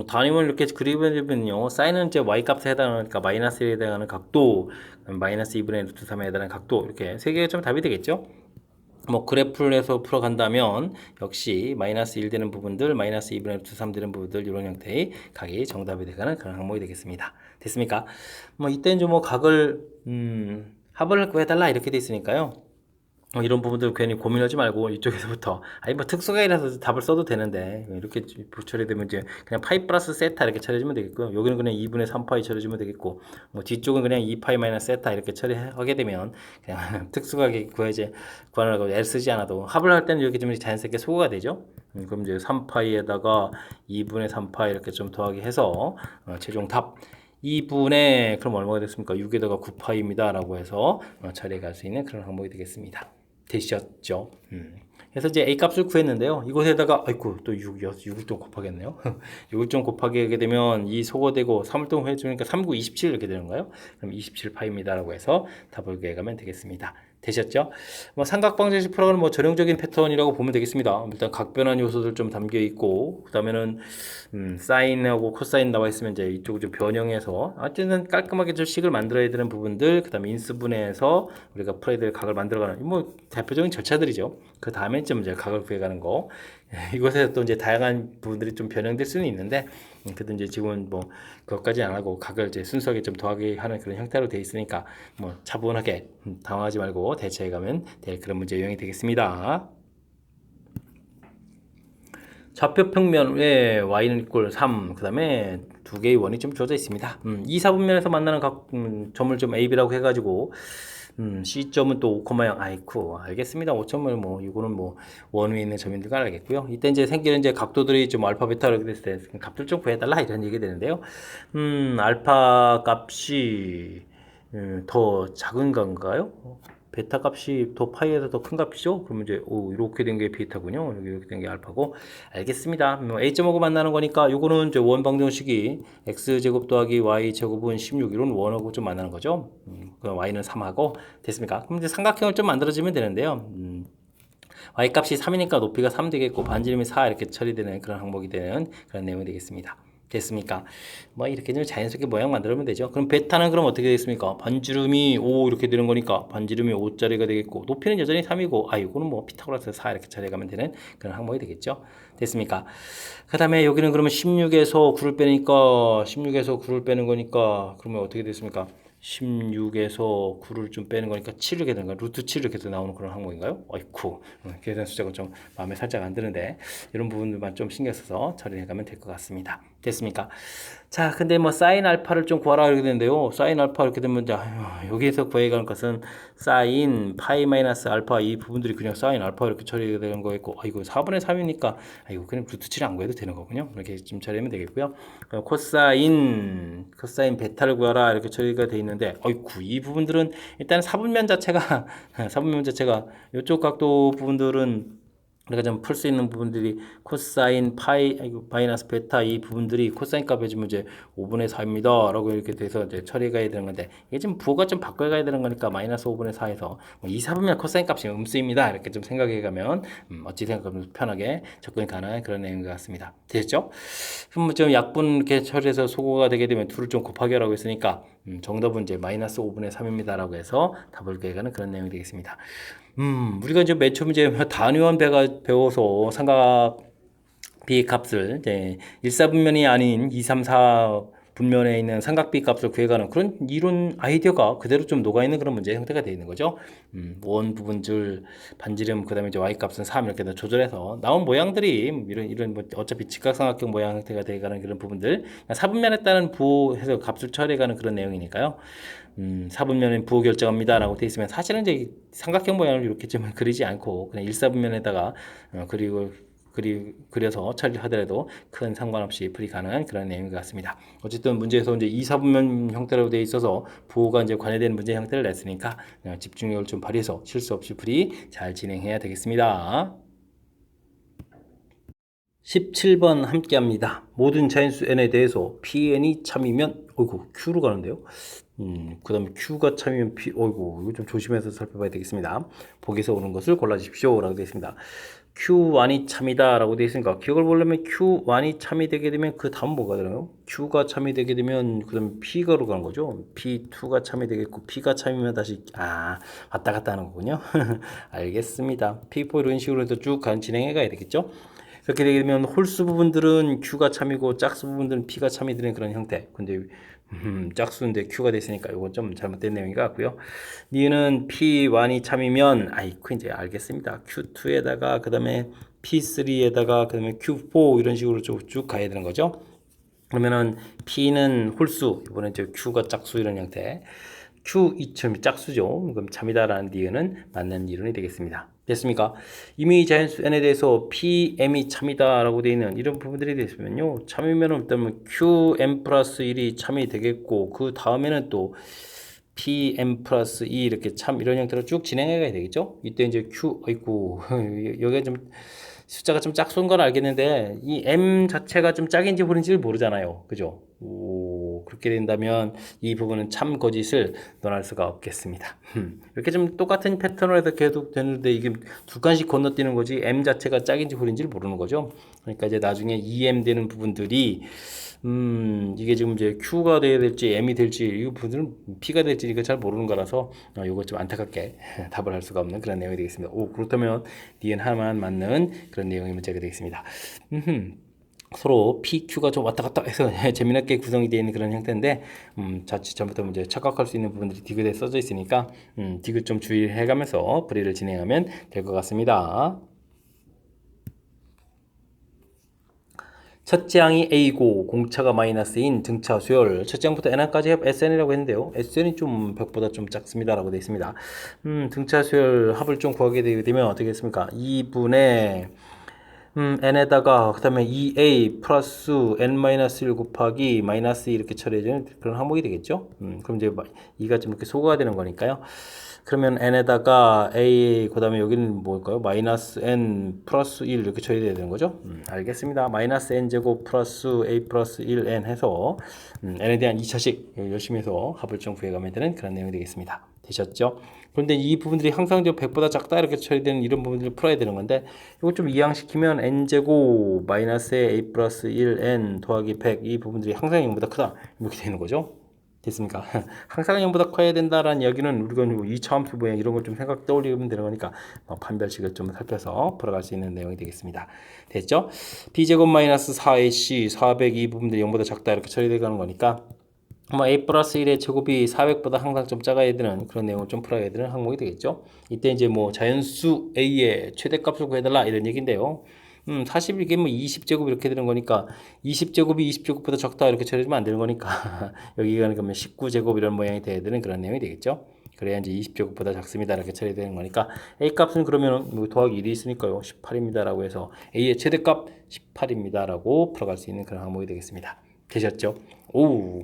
단위물 이렇게 그리면요 사인은 이제 y 값에 해당하니까 마이너스 1에 해당하는 각도 마이너스 2분의 루트 3에 해당하는 각도 이렇게 세 개가 좀 답이 되겠죠. 뭐 그래프를 해서 풀어간다면 역시 마이너스 1 되는 부분들 마이너스 2분의 루트 3 되는 부분들 이런 형태의 각이 정답이 되가는 그런 항목이 되겠습니다. 됐습니까? 뭐 이때는 좀 뭐 각을 합을 구해달라 이렇게 돼 있으니까요. 이런 부분들 괜히 고민하지 말고 이쪽에서부터 아니 뭐 특수가이라서 답을 써도 되는데 이렇게 처리되면 이제 그냥 파이 플러스 세타 이렇게 처리해주면 되겠고요. 여기는 그냥 2분의 3파이 처리해주면 되겠고 뭐 뒤쪽은 그냥 2파이 마이너스 세타 이렇게 처리하게 되면 그냥 특수가이 구하느라고 애를 쓰지 않아도 합을 할 때는 이렇게 좀 자연스럽게 소거가 되죠. 그럼 이제 3파이에다가 2분의 3파이 이렇게 좀 더하기 해서 최종 답 2분의 그럼 얼마가 됐습니까? 6에다가 9파이입니다 라고 해서 처리해 갈 수 있는 그런 항목이 되겠습니다. 되셨죠? 그래서 이제 A 값을 구했는데요. 이곳에다가 아이고 또 6을 좀 곱하겠네요. 6을 좀 곱하게 하게 되면 이 소거되고 3을 또 해주니까 3, 9, 27 이렇게 되는가요? 그럼 27파입니다 라고 해서 답을 구해가면 되겠습니다. 되셨죠? 뭐 삼각방정식 풀어가는 뭐 전형적인 패턴이라고 보면 되겠습니다. 일단 각변환 요소들 좀 담겨 있고 그 다음에는 사인하고 코사인 나와 있으면 이제 이쪽을 좀 변형해서 어쨌든 깔끔하게 좀 식을 만들어야 되는 부분들 그 다음에 인수분해해서 우리가 풀어야 될 각을 만들어가는 뭐 대표적인 절차들이죠. 그 다음에 좀 이제 각을 구해가는 거 이곳에서 또 이제 다양한 부분들이 좀 변형될 수는 있는데, 그래도 이제 지금은 뭐 그것까지 안 하고 각을 이제 순수하게 좀 더하게 하는 그런 형태로 되어 있으니까 뭐 차분하게 당황하지 말고 대처해 가면 될 그런 문제 유형이 되겠습니다. 좌표 평면에 y는 이꼴 3, 그 다음에 두 개의 원이 좀 주어져 있습니다. 2, 4분면에서 만나는 각 점을 좀 A, B라고 해가지고 C점은 또 5,0 아이쿠 알겠습니다. 5점을 뭐 이거는 뭐 원 위에 있는 점인 걸 알겠고요. 이때 이제 생기는 이제 각도들이 좀 알파 베타로 이렇게 됐을 때 값들 좀 구해달라 이런 얘기 되는데요. 알파 값이 더 작은 건가요? 베타 값이 더 파이에서 더 큰 값이죠? 그러면 이제 이렇게 된 게 베타군요. 이렇게 된 게 알파고. 알겠습니다. 뭐 A점하고 만나는 거니까 요거는 이제 원 방정식이 x제곱 더하기 y제곱은 16 이런 원하고 좀 만나는 거죠. 그럼 y는 3하고 됐습니까? 그럼 이제 삼각형을 좀 만들어주면 되는데요. y 값이 3이니까 높이가 3 되겠고 반지름이 4 이렇게 처리되는 그런 항목이 되는 그런 내용이 되겠습니다. 됐습니까? 뭐 이렇게 좀 자연스럽게 모양 만들면 되죠. 그럼 베타는 그럼 어떻게 되겠습니까? 반지름이 5 이렇게 되는 거니까 반지름이 5짜리가 되겠고 높이는 여전히 3이고 이거는 뭐 피타고라스 4 이렇게 처리가면 되는 그런 항목이 되겠죠. 됐습니까? 그 다음에 여기는 그러면 16에서 9를 빼니까 16에서 9를 빼는 거니까 그러면 어떻게 됐습니까? 16에서 9를 좀 빼는 거니까 7 이렇게 되는 거야. 루트 7 이렇게 나오는 그런 항목인가요? 어이쿠. 계산 숫자가 좀 마음에 살짝 안 드는데 이런 부분들만 좀 신경 써서 처리해 가면 될 것 같습니다. 됐습니까? 자, 근데 뭐 사인 알파를 좀 구하라 이렇게 되는데요. 사인 알파 이렇게 되면 여기에서 구해가는 것은 사인 파이 마이너스 알파 이 부분들이 그냥 사인 알파 이렇게 처리되는 거겠고 이거 4분의 3이니까 이거 그냥 루트 7 안 구해도 되는 거군요. 이렇게 좀 처리하면 되겠고요. 코사인 베타를 구하라 이렇게 처리가 돼 있는데 어이쿠 이 부분들은 일단 사분면 자체가 사분면 자체가 이쪽 각도 부분들은 우리가 좀 풀 수 있는 부분들이 코사인 파이 마이너스 베타 이 부분들이 코사인 값 해주면 이제 5분의 4입니다 라고 이렇게 돼서 이제 처리가 해야 되는 건데 이게 좀 부호가 좀 바꿔가야 되는 거니까 마이너스 5분의 4에서 2, 4분면 코사인 값이 음수입니다 이렇게 좀 생각해 가면 어찌 생각하면 편하게 접근이 가능한 그런 내용인 것 같습니다. 되셨죠? 그럼 좀 약분 이렇게 처리해서 소거가 되게 되면 둘을 좀 곱하기 하라고 했으니까 정답은 이제 마이너스 5분의 3입니다 라고 해서 답을 구해가는 그런 내용이 되겠습니다. 우리가 이제 맨 처음 이제 단위원 배워서 삼각비 값을 이제 1사분면이 아닌 2, 3, 4 분면에 있는 삼각비 값을 구해가는 그런 이론 아이디어가 그대로 좀 녹아있는 그런 문제 형태가 되어 있는 거죠. 원 부분줄 반지름 그다음에 이제 y 값은 3 이렇게 조절해서 나온 모양들이 이런 뭐 어차피 직각삼각형 모양 형태가 되어가는 그런 부분들 4분면에 따른 부호해서 값을 처리해가는 그런 내용이니까요. 4분면은 부호 결정합니다 라고 되어 있으면 사실은 이제 삼각형 모양을 이렇게 좀 그리지 않고 그냥 1사분면에다가 그려서 처리하더라도 큰 상관없이 풀이 가능한 그런 내용인 것 같습니다. 어쨌든 문제에서 이제 2, 4분면 형태로 되어 있어서 부호가 이제 관여되는 문제 형태를 냈으니까 집중력을 좀 발휘해서 실수 없이 풀이 잘 진행해야 되겠습니다. 17번 함께 합니다. 모든 자연수 n에 대해서 pn이 참이면 q로 가는데요. 그 다음에 q가 참이면 p 이거 좀 조심해서 살펴봐야 되겠습니다. 보기에서 오는 것을 골라주십시오 라고 되어 있습니다. q1이 참이다 라고 되어 있으니까 기억을 보려면 q1이 참이 되게 되면 그 다음 뭐가 되나요? q가 참이 되게 되면 그 다음에 p가로 가는 거죠. p2가 참이 되겠고 p가 참이면 다시 왔다 갔다 하는 거군요. 알겠습니다. p4 이런 식으로 해서 쭉 진행해 가야 되겠죠. 그렇게 되면 홀수 부분들은 Q가 참이고 짝수 부분들은 P가 참이 되는 그런 형태. 근데 짝수인데 Q가 됐으니까 이건 좀 잘못된 내용인 것 같고요. 니은 P1이 참이면 이제 알겠습니다. Q2에다가 그 다음에 P3에다가 그 다음에 Q4 이런 식으로 쭉 가야 되는 거죠. 그러면은 P는 홀수, 이번에 이제 Q가 짝수 이런 형태. Q 이점이 짝수죠. 그럼 참이다라는 니은은 맞는 이론이 되겠습니다. 됐습니까? 이미 자연수 n에 대해서 PM이 참이다라고 되어 있는 이런 부분들이 됐으면요. 참이면은 일단 QM 플러스 1이 참이 되겠고 그 다음에는 또 PM 플러스 2 이렇게 참 이런 형태로 쭉 진행해 가야 되겠죠? 이때 이제 여기가 좀 숫자가 좀 짝수인 건 알겠는데 이 M 자체가 좀 짝인지 홀인지를 모르잖아요. 그죠? 그렇게 된다면 이 부분은 참 거짓을 논할 수가 없겠습니다. 이렇게 좀 똑같은 패턴으로 해서 계속 되는데 이게 두 칸씩 건너뛰는 거지 m 자체가 짝인지 홀인지를 모르는 거죠. 그러니까 이제 나중에 2m 되는 부분들이 이게 지금 이제 Q가 돼야 될지 M이 될지 이 부분은 P가 될지 이거 잘 모르는 거라서 이거 좀 안타깝게 답을 할 수가 없는 그런 내용이 되겠습니다. 오, 그렇다면 니은 하나만 맞는 그런 내용의 문제가 되겠습니다. 서로 P, Q가 좀 왔다 갔다 해서 재미나게 구성이 되어 있는 그런 형태인데 자칫 잘못하면 이제 착각할 수 있는 부분들이 디귿에 써져 있으니까 디귿 좀 주의를 해가면서 풀이를 진행하면 될 것 같습니다. 첫째 항이 A고 공차가 마이너스인 등차 수열 첫째 항부터 N항까지 합 SN이라고 했는데요. SN이 좀 100보다 좀 작습니다 라고 되어 있습니다. 등차 수열 합을 좀 구하게 되면 어떻게 됐습니까? 2분의 n에다가 그 다음에 2a 플러스 n-1 곱하기 마이너스 이렇게 처리해주는 그런 항목이 되겠죠. 그럼 이제 2가 좀 이렇게 소거가 되는 거니까요. 그러면 n에다가 a 그 다음에 여기는 뭘까요? 마이너스 n 플러스 1 이렇게 처리해야 되는 거죠. 알겠습니다. 마이너스 n 제곱 플러스 a 플러스 1n 해서 n에 대한 2차식 열심히 해서 합을 좀 구해가면 되는 그런 내용이 되겠습니다. 되셨죠? 그런데 이 부분들이 항상 100보다 작다 이렇게 처리되는 이런 부분들을 풀어야 되는 건데 이거 좀 이항시키면 n제곱 마이너스 a 플러스 1n 더하기 100 이 부분들이 항상 0보다 크다 이렇게 되는 거죠. 됐습니까? 항상 0보다 커야 된다라는 이야기는 우리가 2차 함수 모양 이런 걸 좀 생각 떠올리면 되는 거니까 판별식을 좀 살펴서 풀어갈 수 있는 내용이 되겠습니다. 됐죠? b제곱 마이너스 4ac 400 이 부분들이 0보다 작다 이렇게 처리되는 거니까 a 플러스 1의 제곱이 400보다 항상 좀 작아야 되는 그런 내용을 좀 풀어야 되는 항목이 되겠죠. 이때 이제 자연수 a의 최대값을 구해달라 이런 얘기인데요. 41개 20제곱 이렇게 되는 거니까 20제곱이 20제곱보다 적다 이렇게 처리하면 안 되는 거니까 여기가 그러면 19제곱 이런 모양이 돼야 되는 그런 내용이 되겠죠. 그래야 이제 20제곱보다 작습니다 이렇게 처리되는 거니까 a 값은 그러면 더하기 1이 있으니까요 18입니다 라고 해서 a의 최대값 18입니다 라고 풀어갈 수 있는 그런 항목이 되겠습니다. 되셨죠? 오.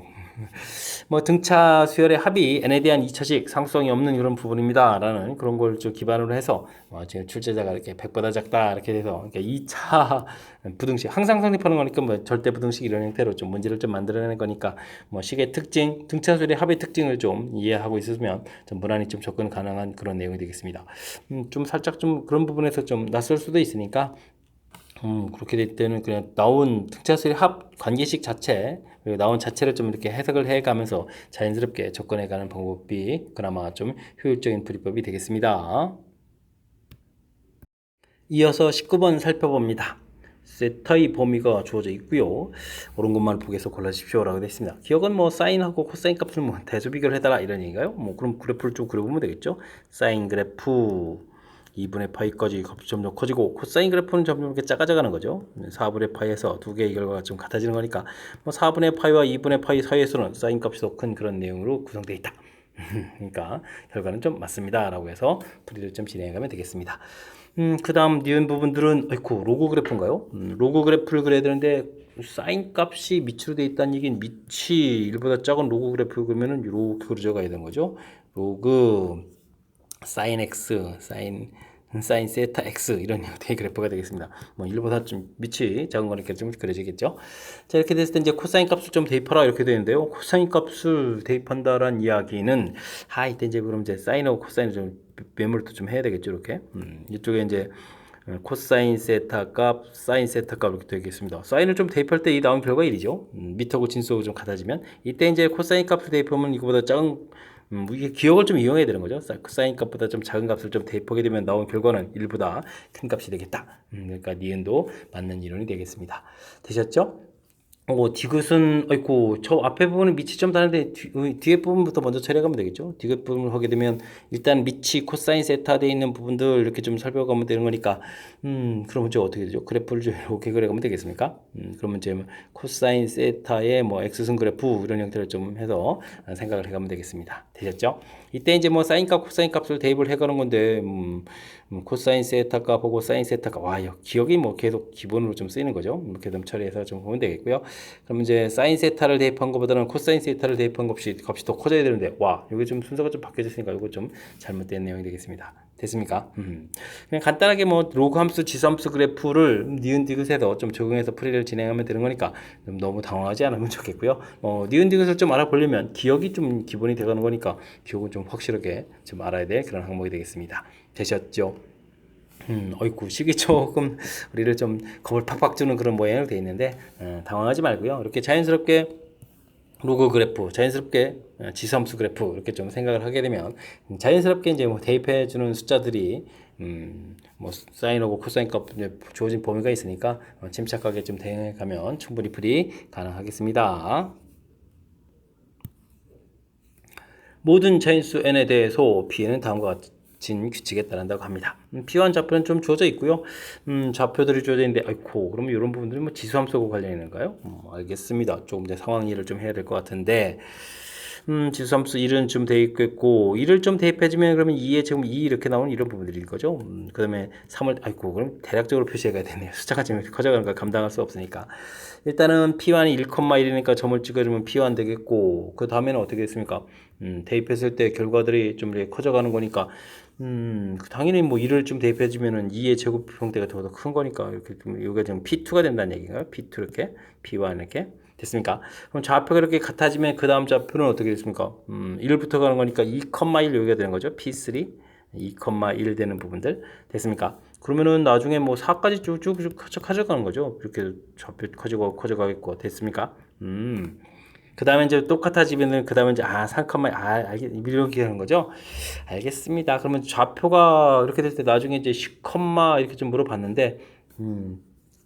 등차 수열의 합이 n에 대한 2차식 상수성이 없는 이런 부분입니다 라는 그런 걸 좀 기반으로 해서 지금 출제자가 이렇게 100보다 작다 이렇게 돼서 2차 부등식 항상 성립하는 거니까 절대 부등식 이런 형태로 좀 문제를 좀 만들어내는 거니까 식의 특징 등차 수열의 합의 특징을 좀 이해하고 있으면 좀 무난히 좀 접근 가능한 그런 내용이 되겠습니다. 좀 살짝 좀 그런 부분에서 좀 낯설 수도 있으니까 그렇게 될 때는 그냥 나온 등차수의 합 관계식 자체 그리고 나온 자체를 좀 이렇게 해석을 해가면서 자연스럽게 접근해가는 방법이 그나마 좀 효율적인 풀이법이 되겠습니다. 이어서 19번 살펴봅니다. 세타의 범위가 주어져 있고요. 옳은 것만 보기에서 골라주십시오 라고 되어 있습니다. 기억은 사인하고 코사인 값을 대조 비교를 해달라 이런 얘기인가요? 그럼 그래프를 좀 그려보면 되겠죠. 사인 그래프 2분의 파이까지 점점 커지고 코사인 그래프는 점점 이렇게 작아져가는 거죠. 4분의 파이에서 두 개의 결과가 좀 같아지는 거니까 4분의 파이와 2분의 파이 사이에서는 사인 값이 더 큰 그런 내용으로 구성되어 있다. 그러니까 결과는 좀 맞습니다 라고 해서 풀이를 좀 진행해 가면 되겠습니다. 그 다음 니은 부분들은 로그 그래프인가요? 로그 그래프를 그려야 되는데 사인 값이 밑으로 되어 있다는 얘기는 밑이 1보다 작은 로그 그래프 그러면은 이렇게 그려져 가야 되는 거죠. 로그 사인 x 사인 세타 x 이런 형태의 그래프가 되겠습니다. 1보다 좀 밑이 작은 거니까 좀 그려지겠죠. 자, 이렇게 됐을 때 이제 코사인 값을 좀 대입하라 이렇게 되는데요. 코사인 값을 대입한다라는 이야기는 이때 이제 그럼 이제 사인하고 코사인을 좀 매물도 좀 해야 되겠죠. 이렇게 이쪽에 이제 코사인 세타 값, 사인 세타 값 이렇게 되겠습니다. 사인을 좀 대입할 때 이 나온 결과 1이죠. 밑하고 진수하고 좀 같아지면 이때 이제 코사인 값을 대입하면 이거보다 작은 이게 기억을 좀 이용해야 되는 거죠. 사인 값보다 좀 작은 값을 좀 대입하게 되면 나온 결과는 1보다 큰 값이 되겠다. 그러니까 니은도 맞는 이론이 되겠습니다. 되셨죠? 디귿은 저 앞에 부분은 밑이 좀 다른데 뒤에 부분부터 먼저 처리하면 되겠죠. 뒤에 부분을 하게 되면 일단 밑이 코사인 세타 되어 있는 부분들 이렇게 좀 살펴가면 되는 거니까 그러면 이제 어떻게 되죠? 그래프를 좀 이렇게 그려가면 되겠습니까? 그러면 이제 코사인 세타의 x승 그래프 이런 형태를 좀 해서 생각을 해가면 되겠습니다. 되셨죠? 이때 이제 사인 값, 코사인 값을 대입을 해가는 건데 코사인 세타가 보고 사인 세타가 와 기억이 뭐 계속 기본으로 좀 쓰이는 거죠. 이렇게 좀 처리해서 좀 보면 되겠고요. 그럼 이제 사인 세타를 대입한 것보다는 코사인 세타를 대입한 값이 더 커져야 되는데 와 여기 좀 순서가 좀 바뀌어졌으니까 이거 좀 잘못된 내용이 되겠습니다. 됐습니까? 그냥 간단하게 뭐 로그 함수, 지수함수 그래프를 니은 디귿에서 좀 적용해서 풀이를 진행하면 되는 거니까 너무 당황하지 않으면 좋겠고요. 니은 디귿을 좀 알아보려면 기억이 좀 기본이 되가는 거니까 기억은 좀 확실하게 좀 알아야 될 그런 항목이 되겠습니다. 되셨죠? 어이구 식이 조금 우리를 좀 겁을 팍팍 주는 그런 모양으로 되어 있는데 당황하지 말고요. 이렇게 자연스럽게 로그 그래프, 자연스럽게 지수함수 그래프 이렇게 좀 생각을 하게 되면 자연스럽게 이제 뭐 대입해 주는 숫자들이 뭐 사인하고 코사인 값 주어진 범위가 있으니까 침착하게 좀 대응해 가면 충분히 풀이 가능하겠습니다. 모든 자인수 n에 대해서 p는 다음과 같은 규칙에 따른다고 합니다. P1 좌표는 좀 주어져 있고요. 좌표들이 주어져 있는데, 아이고, 그러면 이런 부분들이 뭐 지수함수하고 관련이 있는가요? 알겠습니다. 조금 더 상황 이해를 좀 해야 될 것 같은데, 지수함수 1은 좀 돼 있겠고, 1을 좀 대입해주면 그러면 2에 지금 2 이렇게 나오는 이런 부분들일 거죠. 그 다음에 3을, 아이고, 그럼 대략적으로 표시해야 되네요. 숫자가 지금 커져가는 걸 감당할 수 없으니까. 일단은 P1이 1,1이니까 점을 찍어주면 P1 되겠고, 그 다음에는 어떻게 됐습니까? 대입했을 때 결과들이 좀 이렇게 커져가는 거니까, 당연히 뭐 1을 좀 대입해주면은 2의 제곱 형태가 더 큰 거니까, 이렇게 좀, 여기가 지금 P2가 된다는 얘기인가요? P2 이렇게, P1 이렇게. 됐습니까? 그럼 좌표가 이렇게 같아지면 그 다음 좌표는 어떻게 됐습니까? 1부터 가는 거니까 2,1 여기가 되는 거죠. P3, 2,1 되는 부분들. 됐습니까? 그러면은 나중에 뭐 4까지 쭉쭉 커져가는 거죠. 이렇게 좌표 커져가겠고. 됐습니까? 그 다음에 이제 똑같아지면은 그 다음에 이제 3, 이렇게 하는 거죠. 알겠습니다. 그러면 좌표가 이렇게 될 때 나중에 이제 10, 이렇게 좀 물어봤는데,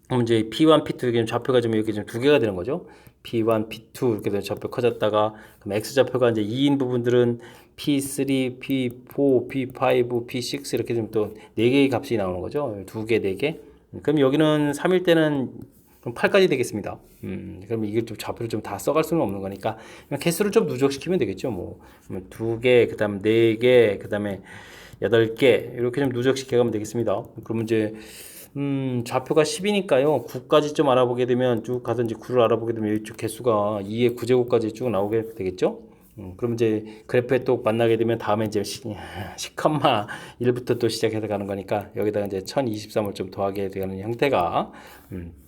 그럼 이제 P1, P2 이렇게 좌표가 좀 이렇게 좀 두 개가 되는 거죠. P1, P2 이렇게 돼서 좌표 커졌다가 그럼 X 좌표가 이제 2인 부분들은 P3, P4, P5, P6 이렇게 좀 또 네 개의 값이 나오는 거죠. 두 개, 네 개. 그럼 여기는 3일 때는 그럼 8까지 되겠습니다. 그럼 이게 좀 좌표를 좀 다 써갈 수는 없는 거니까 그냥 개수를 좀 누적시키면 되겠죠. 뭐 두 개, 그다음 네 개, 그다음에 8개 이렇게 좀 누적시켜 가면 되겠습니다. 그러면 이제 좌표가 10이니까요. 9까지 좀 알아보게 되면 쭉 가든지 9를 알아보게 되면 이쪽 개수가 2의 9제곱까지 쭉 나오게 되겠죠. 그럼 이제 그래프에 또 만나게 되면 다음에 이제 10,1부터 또 시작해서 가는 거니까 여기다가 이제 1023을 좀 더하게 되는 형태가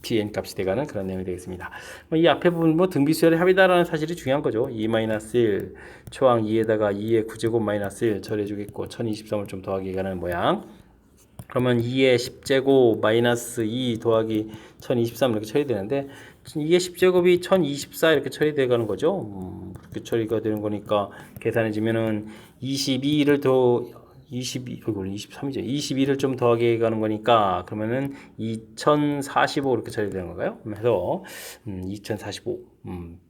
pn 값이 돼가는 그런 내용이 되겠습니다. 이 앞에 부분 뭐 등비수열의 합이다라는 사실이 중요한 거죠. 2-1 초항 2에다가 2의 9제곱 마이너스 1 처리해주겠고 1023을 좀 더하게 가는 모양. 그러면 2의 10제곱 마이너스 2 더하기 1023 이렇게 처리되는데 2의 10제곱이 1024 이렇게 처리되어 가는 거죠. 그렇게 처리가 되는 거니까 계산해지면은 22를 더 22, 이거 23이죠. 22를 좀 더하게 가는 거니까 그러면은 2045 이렇게 처리되는 건가요? 그래서 2045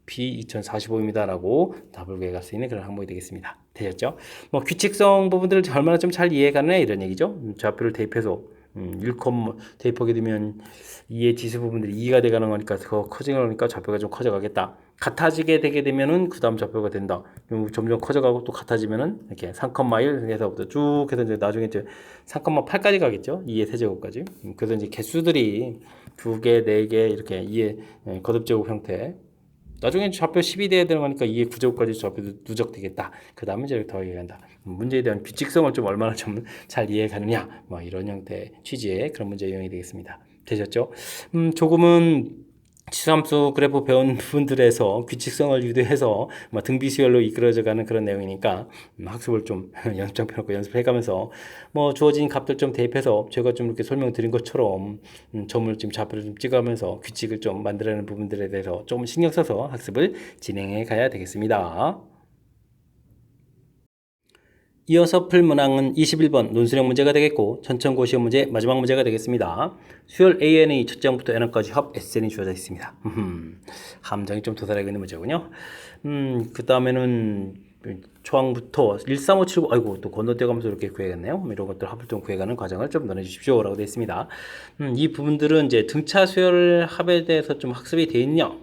P 2045입니다라고 답을 구해갈 수 있는 그런 항목이 되겠습니다. 되셨죠? 뭐 규칙성 부분들을 얼마나 좀 잘 이해가느냐 이런 얘기죠. 좌표를 대입해서 1, 대입하게 되면 2의 지수 부분들이 2가 돼가는 거니까 더 커지는 거니까 좌표가 좀 커져가겠다. 같아지게 되게 되면은 그 다음 좌표가 된다. 점점 커져가고 또 같아지면은 이렇게 3,1에서부터 쭉 해서 이제 나중에 이제 3,8까지 가겠죠. 2의 세제곱까지. 그래서 이제 개수들이 2개, 4개 이렇게 2의 거듭제곱 형태. 나중에 좌표 10이 돼야 되는 거니까 2의 9제곱까지 좌표도 누적되겠다. 그 다음에 이제 더 이해한다. 문제에 대한 규칙성을 좀 얼마나 좀 잘 이해가느냐. 뭐 이런 형태의 취지의 그런 문제 유형이 되겠습니다. 되셨죠? 조금은 지수함수 그래프 배운 부분들에서 규칙성을 유도해서 뭐 등비수열로 이끌어져가는 그런 내용이니까 학습을 좀 연습장 펴놓고 연습해가면서 뭐 주어진 값들 좀 대입해서 제가 좀 이렇게 설명드린 것처럼 점을 좀 좌표를 좀 찍어가면서 규칙을 좀 만들어내는 부분들에 대해서 좀 신경 써서 학습을 진행해 가야 되겠습니다. 이어서 풀 문항은 21번 논술형 문제가 되겠고 전천고시형 문제 마지막 문제가 되겠습니다. 수열 AN의 첫 장부터 N까지 합 SN이 주어져 있습니다. 함정이 좀 도달하고 있는 문제군요. 그 다음에는 초항부터 13579 아이고 또 건너뛰어가면서 이렇게 구해야겠네요. 이런 것들 합을 좀 구해가는 과정을 좀 넣어주십시오 라고 되어 있습니다. 이 부분들은 이제 등차 수열 합에 대해서 좀 학습이 되어 있냐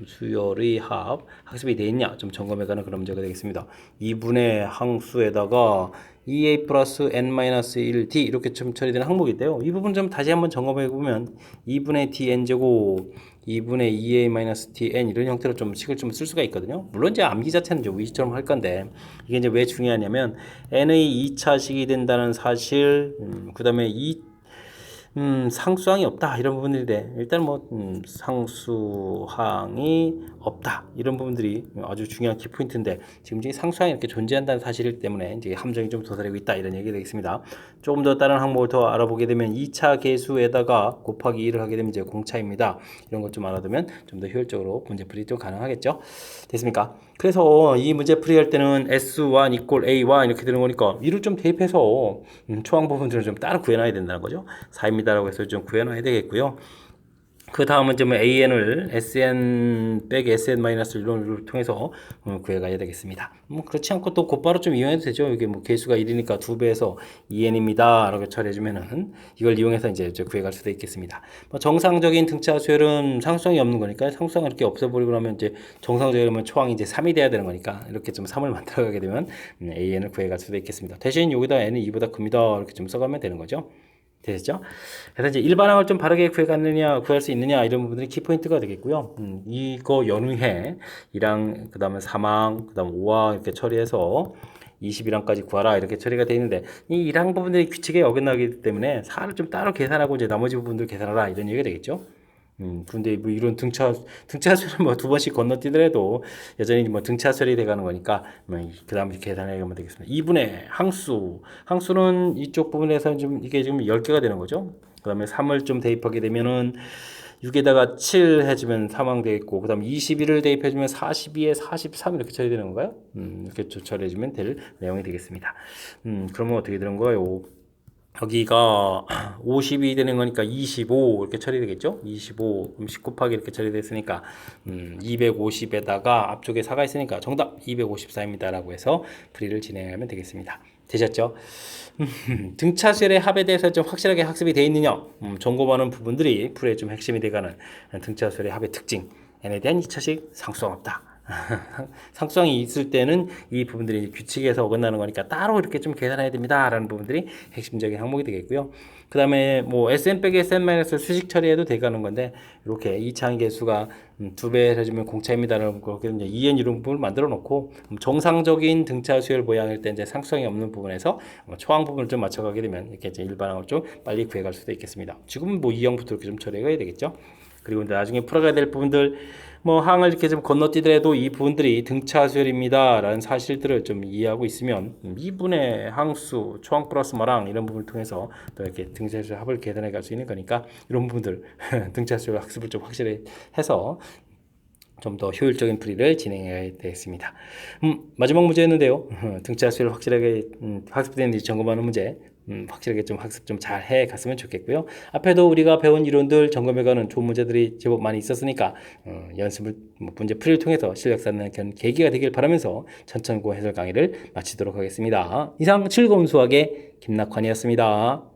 수열의 합 학습이 되어 있냐 좀 점검해가는 그런 문제가 되겠습니다. 2분의 항수에다가 2a 플러스 n-1d 이렇게 좀 처리되는 항목인데요. 이 부분 좀 다시 한번 점검해 보면 2분의 dn제곱 2분의 2a-tn 이런 형태로 좀 식을 좀 쓸 수가 있거든요. 물론 이제 암기 자체는 이제 위식처럼 할 건데 이게 이제 왜 중요하냐면 n의 2차식이 된다는 사실 그 다음에 상수항이 없다 이런 부분들인데 일단 뭐 상수항이 없다 이런 부분들이 아주 중요한 키포인트인데 지금 이제 상수항이 이렇게 존재한다는 사실 때문에 이제 함정이 좀 도달하고 있다 이런 얘기가 되겠습니다. 조금 더 다른 항목을 더 알아보게 되면 2차 계수에다가 곱하기 2를 하게 되면 이제 공차입니다. 이런 것 좀 알아두면 좀 더 효율적으로 문제풀이 좀 가능하겠죠. 됐습니까? 그래서 이 문제풀이 할 때는 S1 이꼴 A1 이렇게 되는 거니까 이를 좀 대입해서 초항 부분들을 좀 따로 구해놔야 된다는 거죠. 4입니다라고 해서 좀 구해놔야 되겠고요. 그 다음은 좀 AN을 SN 빼기 SN 마이너스 이론을 통해서 구해가야 되겠습니다. 그렇지 않고 또 곧바로 좀 이용해도 되죠. 이게 뭐 개수가 1이니까 2배에서 2N입니다. 라고 처리해주면은 이걸 이용해서 이제 구해갈 수도 있겠습니다. 뭐 정상적인 등차 수열은 상수항이 없는 거니까 상수항을 이렇게 없애버리고 나면 이제 정상적이면 초항이 이제 3이 돼야 되는 거니까 이렇게 좀 3을 만들어가게 되면 AN을 구해갈 수도 있겠습니다. 대신 여기다 N은 2보다 큽니다. 이렇게 좀 써가면 되는 거죠. 되죠? 그래서 이제 일반항을 좀 바르게 구할 수 있느냐 이런 부분들이 키포인트가 되겠고요. 이거 연후에 1항 그다음에 3항 그다음 5항 이렇게 처리해서 21항까지 구하라 이렇게 처리가 되어 있는데 이 1항 부분들이 규칙에 어긋나기 때문에 4를 좀 따로 계산하고 이제 나머지 부분들 계산하라 이런 얘기가 되겠죠. 근데 뭐 이런 등차수를 뭐 두 번씩 건너뛰더라도 여전히 뭐 등차수열이 돼가는 거니까 그 다음에 계산해 가면 되겠습니다. 2분의 항수는 이쪽 부분에서 좀 이게 지금 10개가 되는 거죠. 그 다음에 3을 좀 대입하게 되면은 6에다가 7 해주면 3항 되겠고, 그 다음에 21을 대입해주면 42에 43 이렇게 처리되는 건가요? 이렇게 처리해주면 될 내용이 되겠습니다. 그러면 어떻게 되는 거예요? 여기가 50이 되는 거니까 25 이렇게 처리되겠죠? 25 그럼 10 곱하기 이렇게 처리됐으니까 250에다가 앞쪽에 4가 있으니까 정답 254입니다 라고 해서 풀이를 진행하면 되겠습니다. 되셨죠? 등차수열의 합에 대해서 좀 확실하게 학습이 되어 있느냐 점검하는 부분들이 풀이의 좀 핵심이 되가는 등차수열의 합의 특징 n에 대한 2차식 상수항 없다. 상수항이 있을 때는 이 부분들이 규칙에서 어긋나는 거니까 따로 이렇게 좀 계산해야 됩니다 라는 부분들이 핵심적인 항목이 되겠고요. 그 다음에 뭐 SN 빼기 SN 마이너스 수식 처리해도 되가는 건데 이렇게 2차항 개수가 2배 해주면 공차입니다 라는 그렇게 이제 2n 이런 부분을 만들어 놓고 정상적인 등차 수열 모양일 때 이제 상수항이 없는 부분에서 초항 부분을 좀 맞춰가게 되면 이렇게 이제 일반항을 좀 빨리 구해갈 수도 있겠습니다. 지금은 뭐 2항부터 이렇게 좀 처리해야 되겠죠. 그리고 나중에 풀어가야 될 부분들 뭐 항을 이렇게 좀 건너뛰더라도 이 부분들이 등차 수열입니다 라는 사실들을 좀 이해하고 있으면 미분의 항수, 초항 플러스 마랑 이런 부분을 통해서 또 이렇게 등차 수열 합을 계산해 갈 수 있는 거니까 이런 부분들 등차 수열 학습을 좀 확실히 해서 좀 더 효율적인 풀이를 진행해야 되겠습니다. 마지막 문제였는데요. 등차 수열 확실하게 학습되는지 점검하는 문제 확실하게 좀 학습 좀 잘 해 갔으면 좋겠고요. 앞에도 우리가 배운 이론들 점검해가는 좋은 문제들이 제법 많이 있었으니까 연습을 문제 풀이를 통해서 실력 쌓는 계기가 되길 바라면서 천천고 해설 강의를 마치도록 하겠습니다. 이상 즐거운 수학의 김낙환이었습니다.